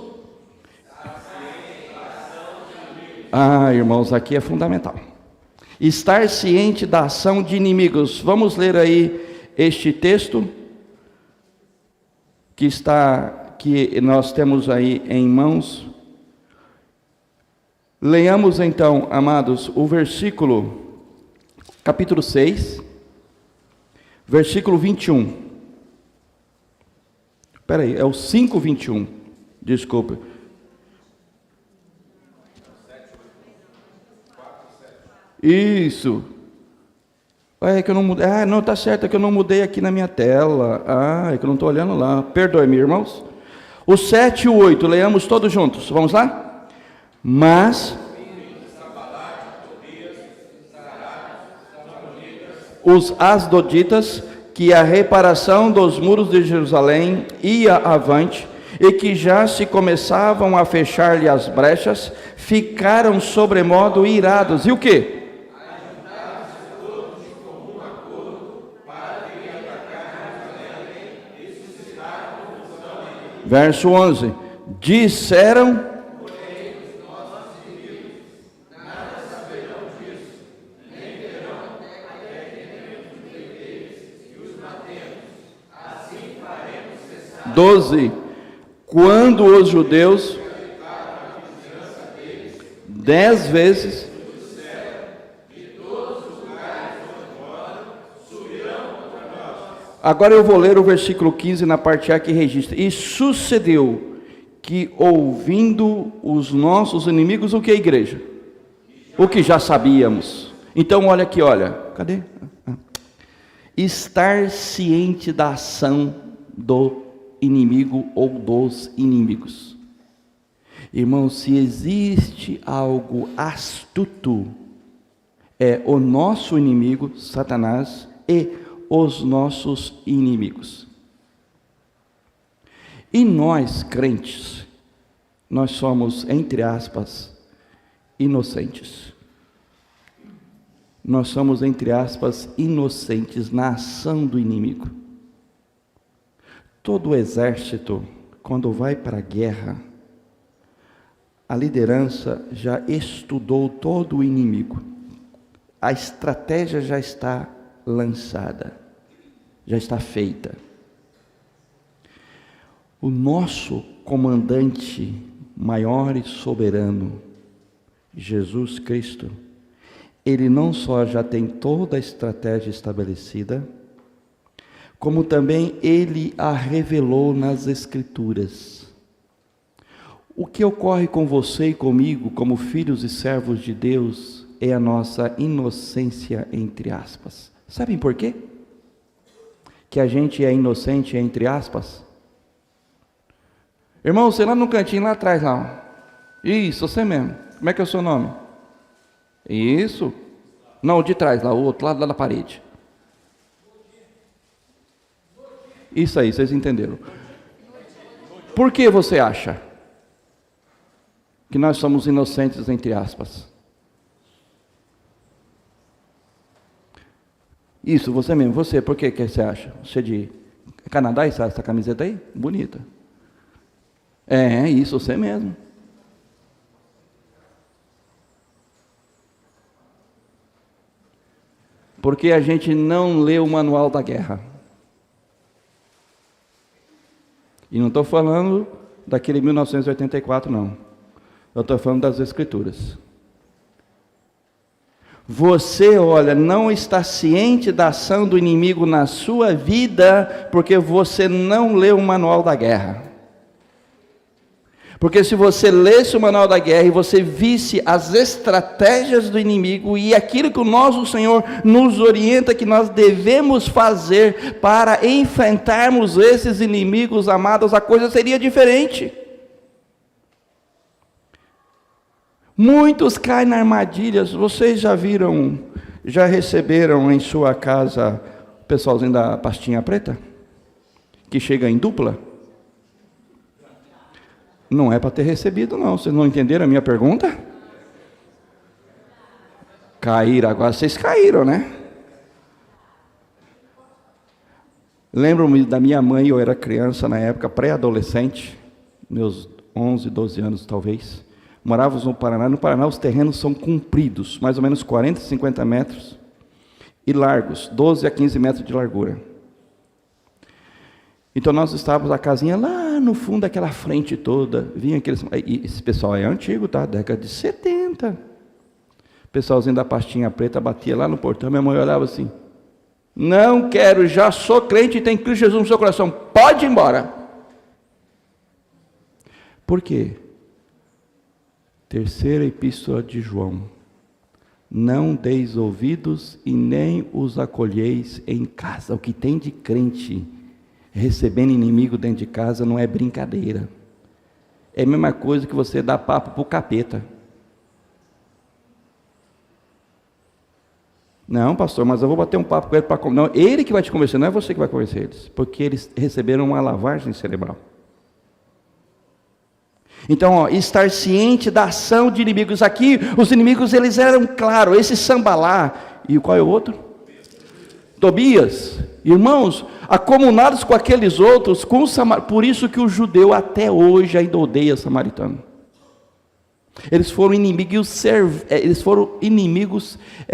Irmãos, aqui é fundamental. Estar ciente da ação de inimigos. Vamos ler aí este texto que nós temos aí em mãos. Leiamos então, amados, o versículo, capítulo 6, versículo 21. Espera aí, é o 5:21. Desculpe. Isso. É que eu não mudei. Não, está certo, é que eu não mudei aqui na minha tela. É que eu não estou olhando lá. Perdoe-me, irmãos. O 7 e o 8, leamos todos juntos. Vamos lá? Mas os asdoditas, que a reparação dos muros de Jerusalém ia avante, e que já se começavam a fechar-lhe as brechas, ficaram sobremodo irados. E o quê? Verso 11, disseram, nada saberão disso, nem terão até que tenhamos deveres e os matemos, assim faremos cessar. 12, quando os judeus 10 vezes Agora eu vou ler o versículo 15 na parte A que registra. E sucedeu que, ouvindo os nossos inimigos, o que, igreja? O que já sabíamos. Então olha aqui, olha. Cadê? Estar ciente da ação do inimigo ou dos inimigos. Irmão, se existe algo astuto, é o nosso inimigo, Satanás, e os nossos inimigos. E nós, crentes, nós somos, entre aspas, inocentes. Nós somos, entre aspas, inocentes na ação do inimigo. Todo exército, quando vai para a guerra, a liderança já estudou todo o inimigo. A estratégia já está lançada, já está feita. O nosso comandante maior e soberano, Jesus Cristo, ele não só já tem toda a estratégia estabelecida, como também ele a revelou nas Escrituras. O que ocorre com você e comigo, como filhos e servos de Deus, é a nossa inocência, entre aspas. Sabem por quê? Que a gente é inocente, entre aspas? Irmão, você lá no cantinho, lá atrás, lá. Isso, você mesmo. Como é que é o seu nome? Isso. Não, o de trás, lá, o outro lado lá da parede. Isso aí, vocês entenderam. Por que você acha que nós somos inocentes, entre aspas? Isso, você mesmo, você, por que você acha? Você é de Canadá, essa camiseta aí? Bonita. É, isso, você mesmo. Porque a gente não lê o manual da guerra. E não estou falando daquele 1984, não. Eu estou falando das Escrituras. Você, olha, não está ciente da ação do inimigo na sua vida, porque você não leu o manual da guerra. Porque se você lesse o manual da guerra e você visse as estratégias do inimigo e aquilo que o nosso Senhor nos orienta que nós devemos fazer para enfrentarmos esses inimigos, amados, a coisa seria diferente. Muitos caem na armadilhas. Vocês já viram, já receberam em sua casa o pessoalzinho da pastinha preta? Que chega em dupla? Não é para ter recebido, não. Vocês não entenderam a minha pergunta? Caíram, agora vocês caíram, né? Lembro-me da minha mãe, eu era criança na época, pré-adolescente, meus 11, 12 anos talvez. Morávamos no Paraná. No Paraná os terrenos são compridos, mais ou menos 40, 50 metros, e largos, 12 a 15 metros de largura. Então nós estávamos a casinha lá no fundo daquela frente toda, vinha aqueles, e esse pessoal é antigo, tá? Década de 70. O pessoalzinho da pastinha preta batia lá no portão, minha mãe olhava assim: não quero, já sou crente e tem Cristo Jesus no seu coração, pode ir embora. Por quê? Terceira epístola de João: não deis ouvidos e nem os acolheis em casa. O que tem de crente recebendo inimigo dentro de casa não é brincadeira. É a mesma coisa que você dá papo para o capeta. Não, pastor, mas eu vou bater um papo com ele para... Não, ele que vai te convencer, não é você que vai convencer eles, porque eles receberam uma lavagem cerebral. Então, ó, estar ciente da ação de inimigos. Aqui, os inimigos, eles eram claros. Esse Sambalá, e qual é o outro? Tobias. Irmãos, acomunados com aqueles outros, por isso que o judeu até hoje ainda odeia samaritano. Eles foram inimigos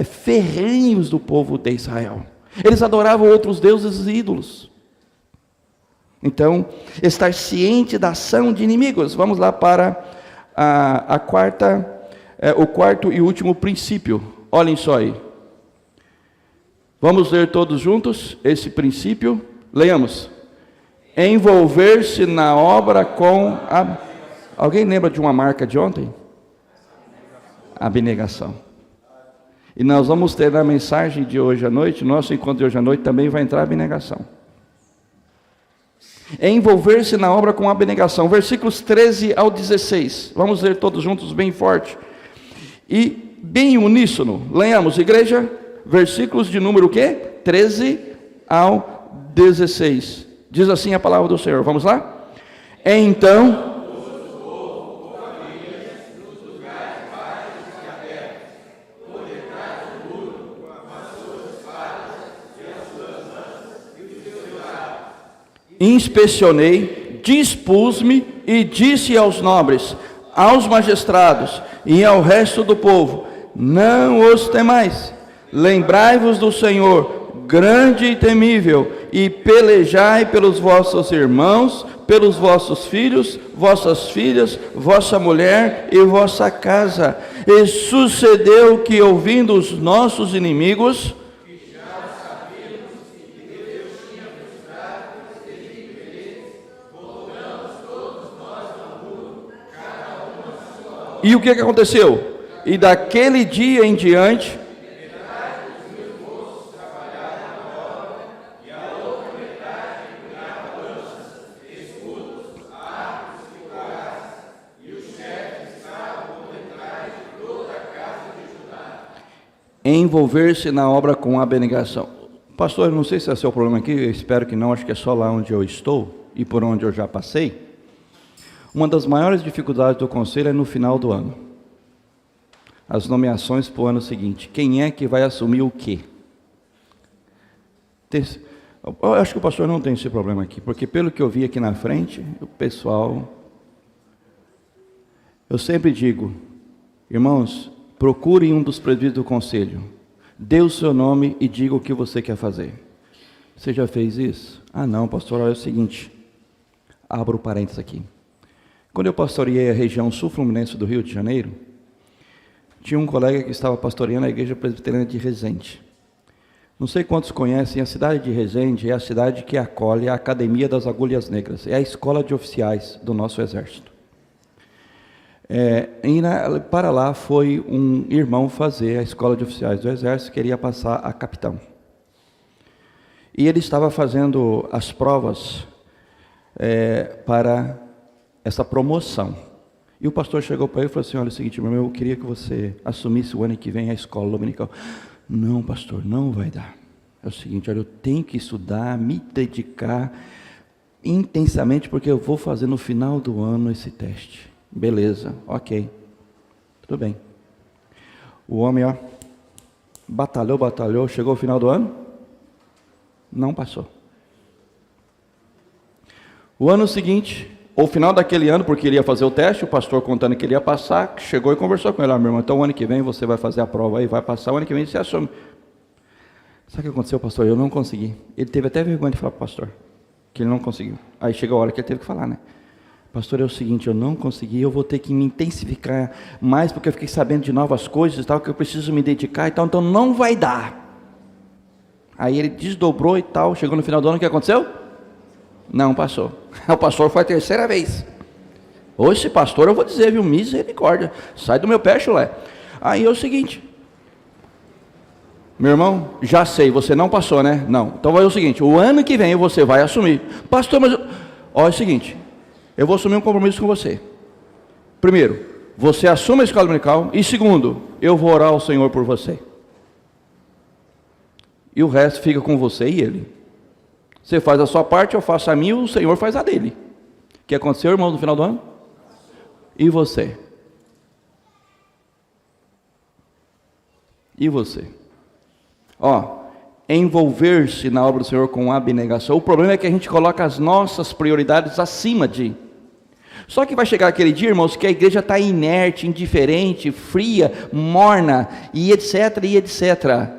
ferrenhos do povo de Israel. Eles adoravam outros deuses e ídolos. Então, estar ciente da ação de inimigos. Vamos lá para o quarto e último princípio. Olhem só aí. Vamos ler todos juntos esse princípio. Leiamos. Envolver-se na obra com a... Alguém lembra de uma marca de ontem? Abnegação. E nós vamos ter na mensagem de hoje à noite, nosso encontro de hoje à noite também vai entrar a abnegação. Envolver-se na obra com abnegação. Versículos 13 ao 16. Vamos ler todos juntos bem forte. E bem uníssono. Leiamos, igreja. Versículos de número o quê? 13 ao 16. Diz assim a palavra do Senhor. Vamos lá? Então... inspecionei, dispus-me e disse aos nobres, aos magistrados e ao resto do povo: não os temais, lembrai-vos do Senhor, grande e temível, e pelejai pelos vossos irmãos, pelos vossos filhos, vossas filhas, vossa mulher e vossa casa. E sucedeu que, ouvindo os nossos inimigos, e o que aconteceu? E daquele dia em diante, envolver-se na obra com abnegação. Pastor, eu não sei se esse é o problema aqui, eu espero que não, acho que é só lá onde eu estou e por onde eu já passei. Uma das maiores dificuldades do conselho é no final do ano. As nomeações para o ano seguinte. Quem é que vai assumir o quê? Eu acho que o pastor não tem esse problema aqui, porque pelo que eu vi aqui na frente, o pessoal... Eu sempre digo, irmãos, procurem um dos presbíteros do conselho. Dê o seu nome e diga o que você quer fazer. Você já fez isso? Ah não, pastor, olha o seguinte. Abro parênteses aqui. Quando eu pastoreei a região sul-fluminense do Rio de Janeiro, tinha um colega que estava pastoreando a igreja presbiteriana de Resende. Não sei quantos conhecem, a cidade de Resende é a cidade que acolhe a Academia das Agulhas Negras. É a escola de oficiais do nosso exército. Para lá foi um irmão fazer a escola de oficiais do exército, queria passar a capitão. E ele estava fazendo as provas para essa promoção. E o pastor chegou para ele e falou assim, olha, é o seguinte, meu irmão, eu queria que você assumisse o ano que vem a escola dominical. Não, pastor, não vai dar. É o seguinte, olha, eu tenho que estudar, me dedicar intensamente, porque eu vou fazer no final do ano esse teste. Beleza, ok, tudo bem. O homem, batalhou, chegou ao final do ano, não passou. O ano seguinte, ou final daquele ano, porque ele ia fazer o teste, o pastor contando que ele ia passar, chegou e conversou com ele, meu irmão, então o ano que vem você vai fazer a prova aí, vai passar, o ano que vem você assume. Sabe o que aconteceu, pastor? Eu não consegui. Ele teve até vergonha de falar para o pastor, que ele não conseguiu. Aí chegou a hora que ele teve que falar, né? Pastor, é o seguinte, eu não consegui, eu vou ter que me intensificar mais, porque eu fiquei sabendo de novas coisas e tal, que eu preciso me dedicar e tal, então não vai dar. Aí ele desdobrou e tal, chegou no final do ano, o que aconteceu? Não passou. O pastor foi a terceira vez. Hoje, esse pastor, eu vou dizer, viu, misericórdia, sai do meu pé, chulé. Aí é o seguinte, meu irmão, já sei, você não passou, né? Não, então vai o seguinte, o ano que vem você vai assumir. Pastor, mas olha, é o seguinte, eu vou assumir um compromisso com você. Primeiro, você assume a escola dominical. E segundo, eu vou orar ao Senhor por você. E o resto fica com você e ele. Você faz a sua parte, eu faço a minha, o Senhor faz a dele. O que aconteceu, irmão, no final do ano? E você? E você? Envolver-se na obra do Senhor com abnegação. O problema é que a gente coloca as nossas prioridades acima de. Só que vai chegar aquele dia, irmãos, que a igreja está inerte, indiferente, fria, morna, e etc, e etc.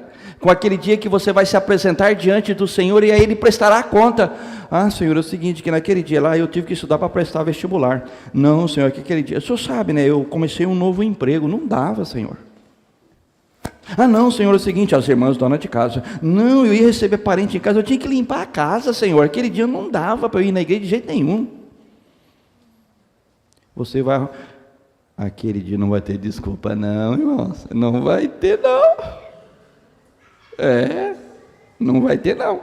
Com aquele dia que você vai se apresentar diante do Senhor e aí Ele prestará conta. Ah, Senhor, é o seguinte, que naquele dia lá eu tive que estudar para prestar vestibular. Não, Senhor, que aquele dia, o Senhor sabe, né, eu comecei um novo emprego, não dava, Senhor. Ah não, Senhor, é o seguinte, as irmãs dona de casa, não, eu ia receber parente em casa, eu tinha que limpar a casa, Senhor, aquele dia não dava para eu ir na igreja de jeito nenhum. Você vai, aquele dia não vai ter desculpa não, irmãos, não vai ter não, não vai ter não.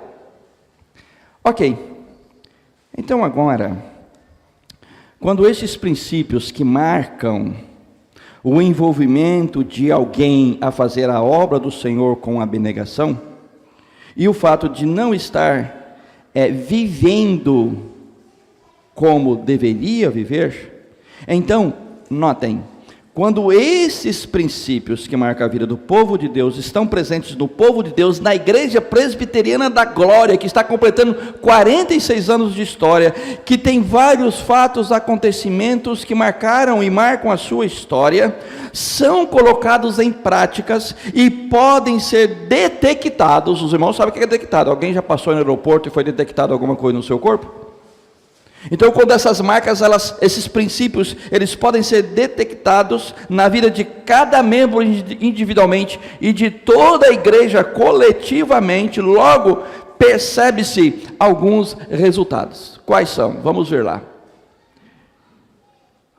Ok, então agora, quando esses princípios que marcam o envolvimento de alguém a fazer a obra do Senhor com abnegação, e o fato de não estar vivendo como deveria viver, então, notem, quando esses princípios que marcam a vida do povo de Deus estão presentes no povo de Deus, na igreja presbiteriana da glória, que está completando 46 anos de história, que tem vários fatos, acontecimentos que marcaram e marcam a sua história, são colocados em práticas e podem ser detectados. Os irmãos sabem o que é detectado. Alguém já passou no aeroporto e foi detectado alguma coisa no seu corpo? Então, quando essas marcas, esses princípios, eles podem ser detectados na vida de cada membro individualmente e de toda a igreja coletivamente, logo percebe-se alguns resultados. Quais são? Vamos ver lá.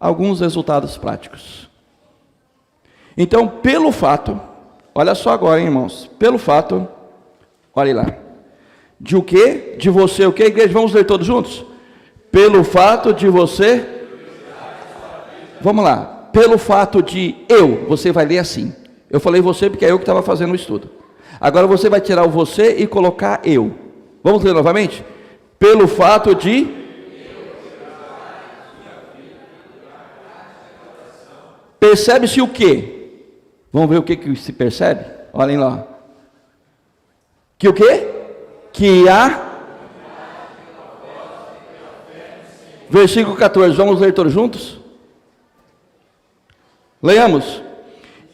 Alguns resultados práticos. Então, pelo fato, olha só agora, hein, irmãos, pelo fato, olhe lá, de o quê? De você, o que, igreja? Vamos ler todos juntos? Pelo fato de você, vamos lá, pelo fato de você vai ler assim, eu falei você porque é eu que estava fazendo o estudo, agora você vai tirar o você e colocar eu, vamos ler novamente? Pelo fato de, percebe-se o que? Vamos ver o que se percebe? Olhem lá, que o que? Que há, versículo 14, vamos ler todos juntos? Leiamos.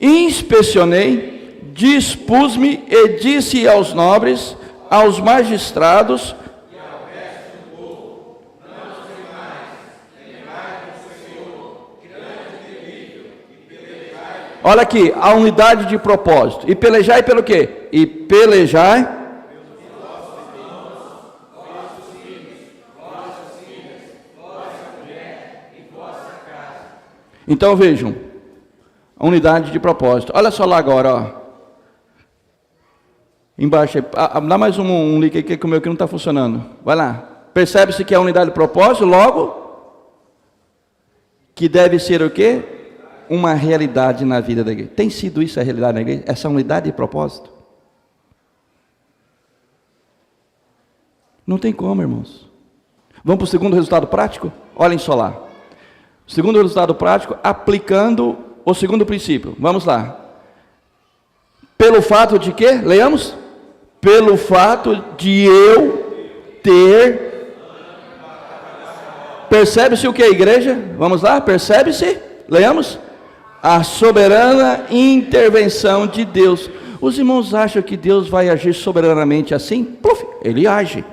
Inspecionei dispus-me e disse aos nobres, aos magistrados, olha aqui, a unidade de propósito. E pelejai pelo quê? E pelejai. Então vejam, a unidade de propósito. Olha só lá agora, ó. Embaixo, dá mais um link aqui que o meu aqui não está funcionando. Vai lá. Percebe-se que é a unidade de propósito, logo, que deve ser o quê? Uma realidade na vida da igreja. Tem sido isso a realidade na igreja? Essa unidade de propósito? Não tem como, irmãos. Vamos para o segundo resultado prático? Olhem só lá. O segundo resultado prático, aplicando o segundo princípio. Vamos lá. Pelo fato de quê? Leamos. Pelo fato de eu ter... Percebe-se o que, igreja? Vamos lá, percebe-se? Leamos. A soberana intervenção de Deus. Os irmãos acham que Deus vai agir soberanamente assim? Pluf, ele age.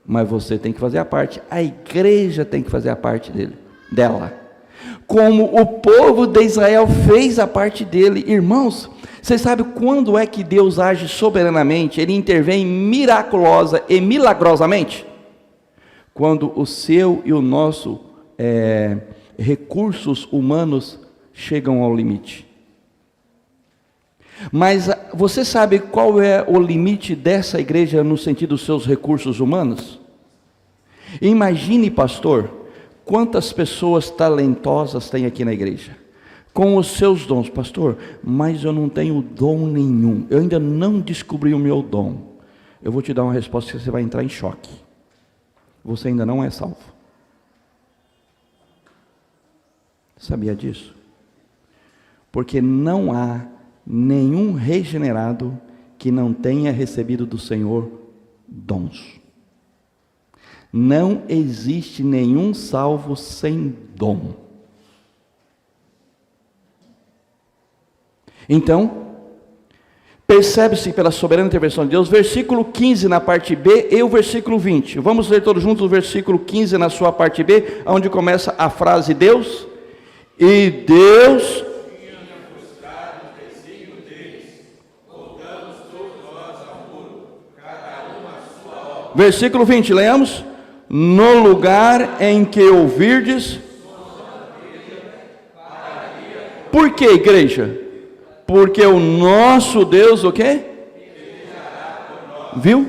Mas você tem que fazer a parte. A igreja tem que fazer a parte dela. Como o povo de Israel fez a parte dele. Irmãos, vocês sabem quando é que Deus age soberanamente? Ele intervém miraculosa e milagrosamente? Quando o seu e o nosso recursos humanos chegam ao limite. Mas você sabe qual é o limite dessa igreja no sentido dos seus recursos humanos? Imagine, pastor, quantas pessoas talentosas tem aqui na igreja, com os seus dons. Pastor, mas eu não tenho dom nenhum, eu ainda não descobri o meu dom. Eu vou te dar uma resposta que você vai entrar em choque. Você ainda não é salvo. Sabia disso? Porque não há nenhum regenerado que não tenha recebido do Senhor dons. Não existe nenhum salvo sem dom. Então, percebe-se pela soberana intervenção de Deus, versículo 15 na parte B e o versículo 20. Vamos ler todos juntos o versículo 15 na sua parte B, onde começa a frase Deus. E Deus... Versículo 20, leamos. No lugar em que ouvirdes. Por que, igreja? Porque o nosso Deus, o quê? Viu?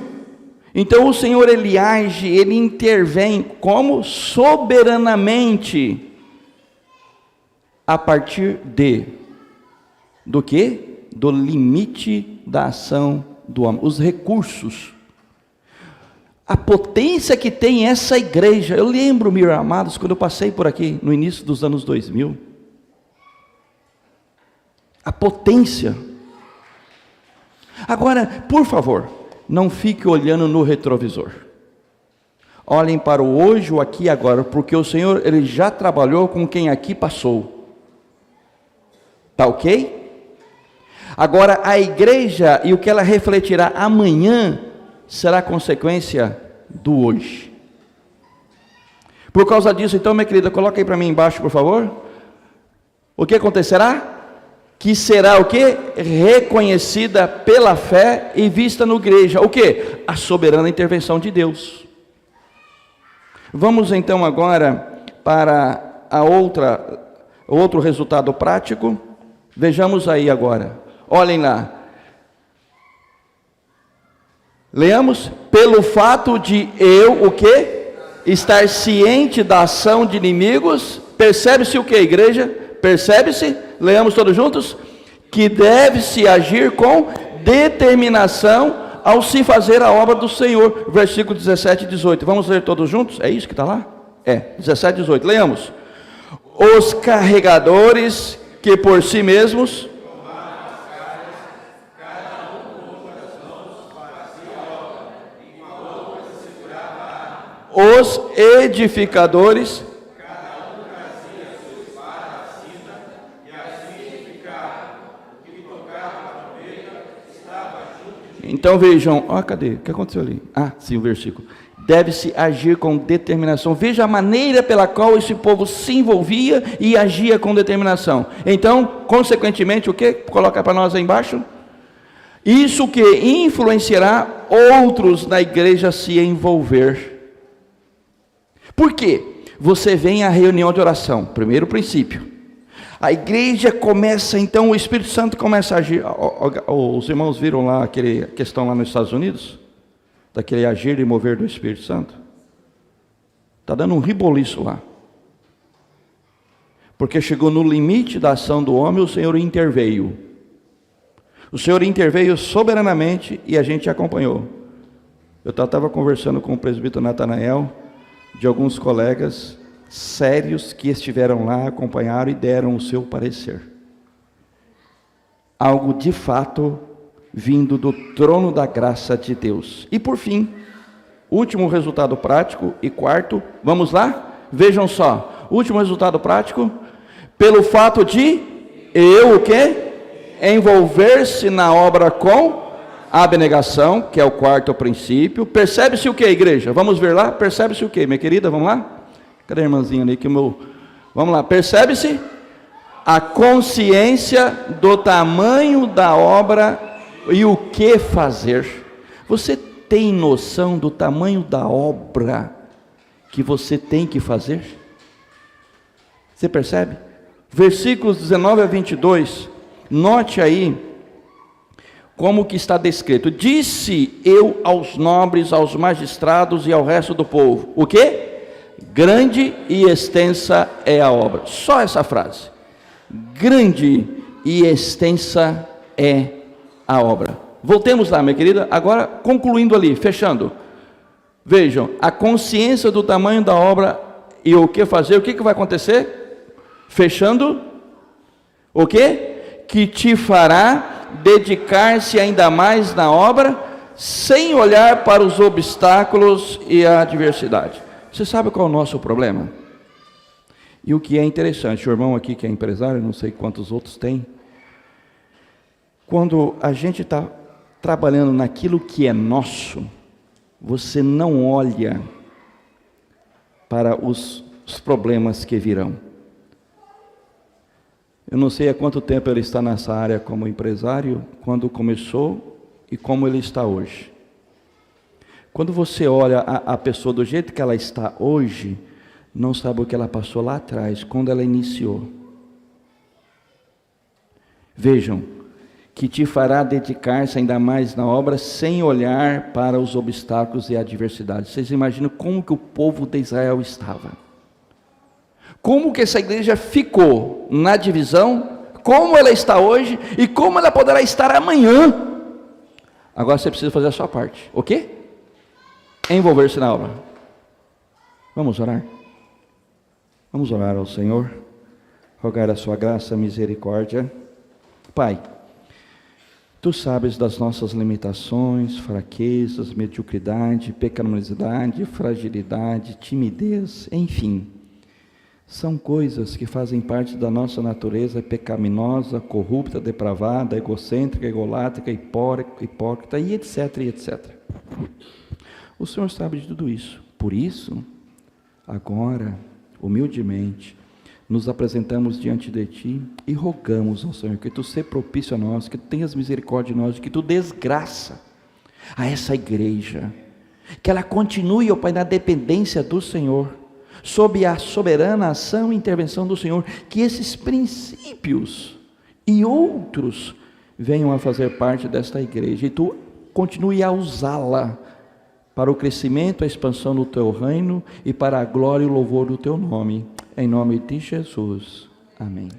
Então o Senhor, Ele age, Ele intervém, como? Soberanamente, a partir do quê? Do limite da ação do homem, os recursos. A potência que tem essa igreja. Eu lembro, meus amados, quando eu passei por aqui, no início dos anos 2000. A potência. Agora, por favor, não fique olhando no retrovisor. Olhem para o hoje, o aqui e agora, porque o Senhor, Ele já trabalhou com quem aqui passou. Tá ok? Agora, a igreja e o que ela refletirá amanhã será consequência do hoje. Por causa disso, então, minha querida, coloca aí para mim embaixo, por favor. O que acontecerá? Que será o que? Reconhecida pela fé e vista na igreja. O que? A soberana intervenção de Deus. Vamos então agora para outro resultado prático. Vejamos aí agora. Olhem lá. Leamos, pelo fato de eu, o quê? Estar ciente da ação de inimigos, percebe-se o que, igreja? Percebe-se, leamos todos juntos, que deve-se agir com determinação ao se fazer a obra do Senhor, versículo 17 e 18, vamos ler todos juntos? É isso que está lá? 17 e 18, leamos. Os carregadores que por si mesmos... Os edificadores, cada um trazia sua espada à cinta, e assim edificavam, o que tocava a trombeta, Então vejam, cadê? O que aconteceu ali? Sim, o versículo. Deve-se agir com determinação. Veja a maneira pela qual esse povo se envolvia e agia com determinação. Então, consequentemente, o que? Coloca para nós aí embaixo. Isso que influenciará outros na igreja a se envolver. Por quê? Você vem à reunião de oração, primeiro princípio. A igreja começa, então, o Espírito Santo começa a agir. Os irmãos viram lá aquela questão lá nos Estados Unidos? Daquele agir e mover do Espírito Santo? Está dando um reboliço lá. Porque chegou no limite da ação do homem, o Senhor interveio. O Senhor interveio soberanamente e a gente acompanhou. Eu estava conversando com o presbítero Natanael, de alguns colegas sérios que estiveram lá, acompanharam e deram o seu parecer. Algo de fato vindo do trono da graça de Deus. E por fim, último resultado prático e quarto, vamos lá? Vejam só, último resultado prático, pelo fato de o quê? Envolver-se na obra com abnegação, que é o quarto princípio. Percebe-se o que, igreja? Vamos ver lá? Percebe-se o que, minha querida? Vamos lá? Cadê a irmãzinha ali? Vamos lá, percebe-se? A consciência do tamanho da obra e o que fazer. Você tem noção do tamanho da obra que você tem que fazer? Você percebe? Versículos 19 a 22, note aí como que está descrito. Disse eu aos nobres, aos magistrados e ao resto do povo, o quê? Grande e extensa é a obra. Só essa frase. Grande e extensa é a obra. Voltemos lá, minha querida, agora concluindo ali, fechando. Vejam, a consciência do tamanho da obra e o que fazer, o que vai acontecer? Fechando, o que? Que te fará dedicar-se ainda mais na obra, sem olhar para os obstáculos e a adversidade. Você sabe qual é o nosso problema? E o que é interessante, o irmão aqui que é empresário, não sei quantos outros tem, quando a gente está trabalhando naquilo que é nosso, você não olha para os problemas que virão. Eu não sei há quanto tempo ele está nessa área como empresário, quando começou e como ele está hoje. Quando você olha a pessoa do jeito que ela está hoje, não sabe o que ela passou lá atrás, quando ela iniciou. Vejam, que te fará dedicar-se ainda mais na obra, sem olhar para os obstáculos e adversidades. Vocês imaginam como que o povo de Israel estava? Como que essa igreja ficou na divisão, como ela está hoje e como ela poderá estar amanhã. Agora você precisa fazer a sua parte, ok? Envolver-se na obra. Vamos orar? Vamos orar ao Senhor, rogar a sua graça, misericórdia. Pai, Tu sabes das nossas limitações, fraquezas, mediocridade, pecaminosidade, fragilidade, timidez, enfim. São coisas que fazem parte da nossa natureza pecaminosa, corrupta, depravada, egocêntrica, egolátrica, hipócrita e etc, e etc. O Senhor sabe de tudo isso. Por isso, agora, humildemente, nos apresentamos diante de Ti e rogamos ao Senhor que Tu seja propício a nós, que Tu tenhas misericórdia de nós, que Tu des graça a essa igreja, que ela continue, ó Pai, na dependência do Senhor, sob a soberana ação e intervenção do Senhor, que esses princípios e outros venham a fazer parte desta igreja, e Tu continue a usá-la para o crescimento, a expansão do Teu reino, e para a glória e o louvor do Teu nome, em nome de Jesus, amém.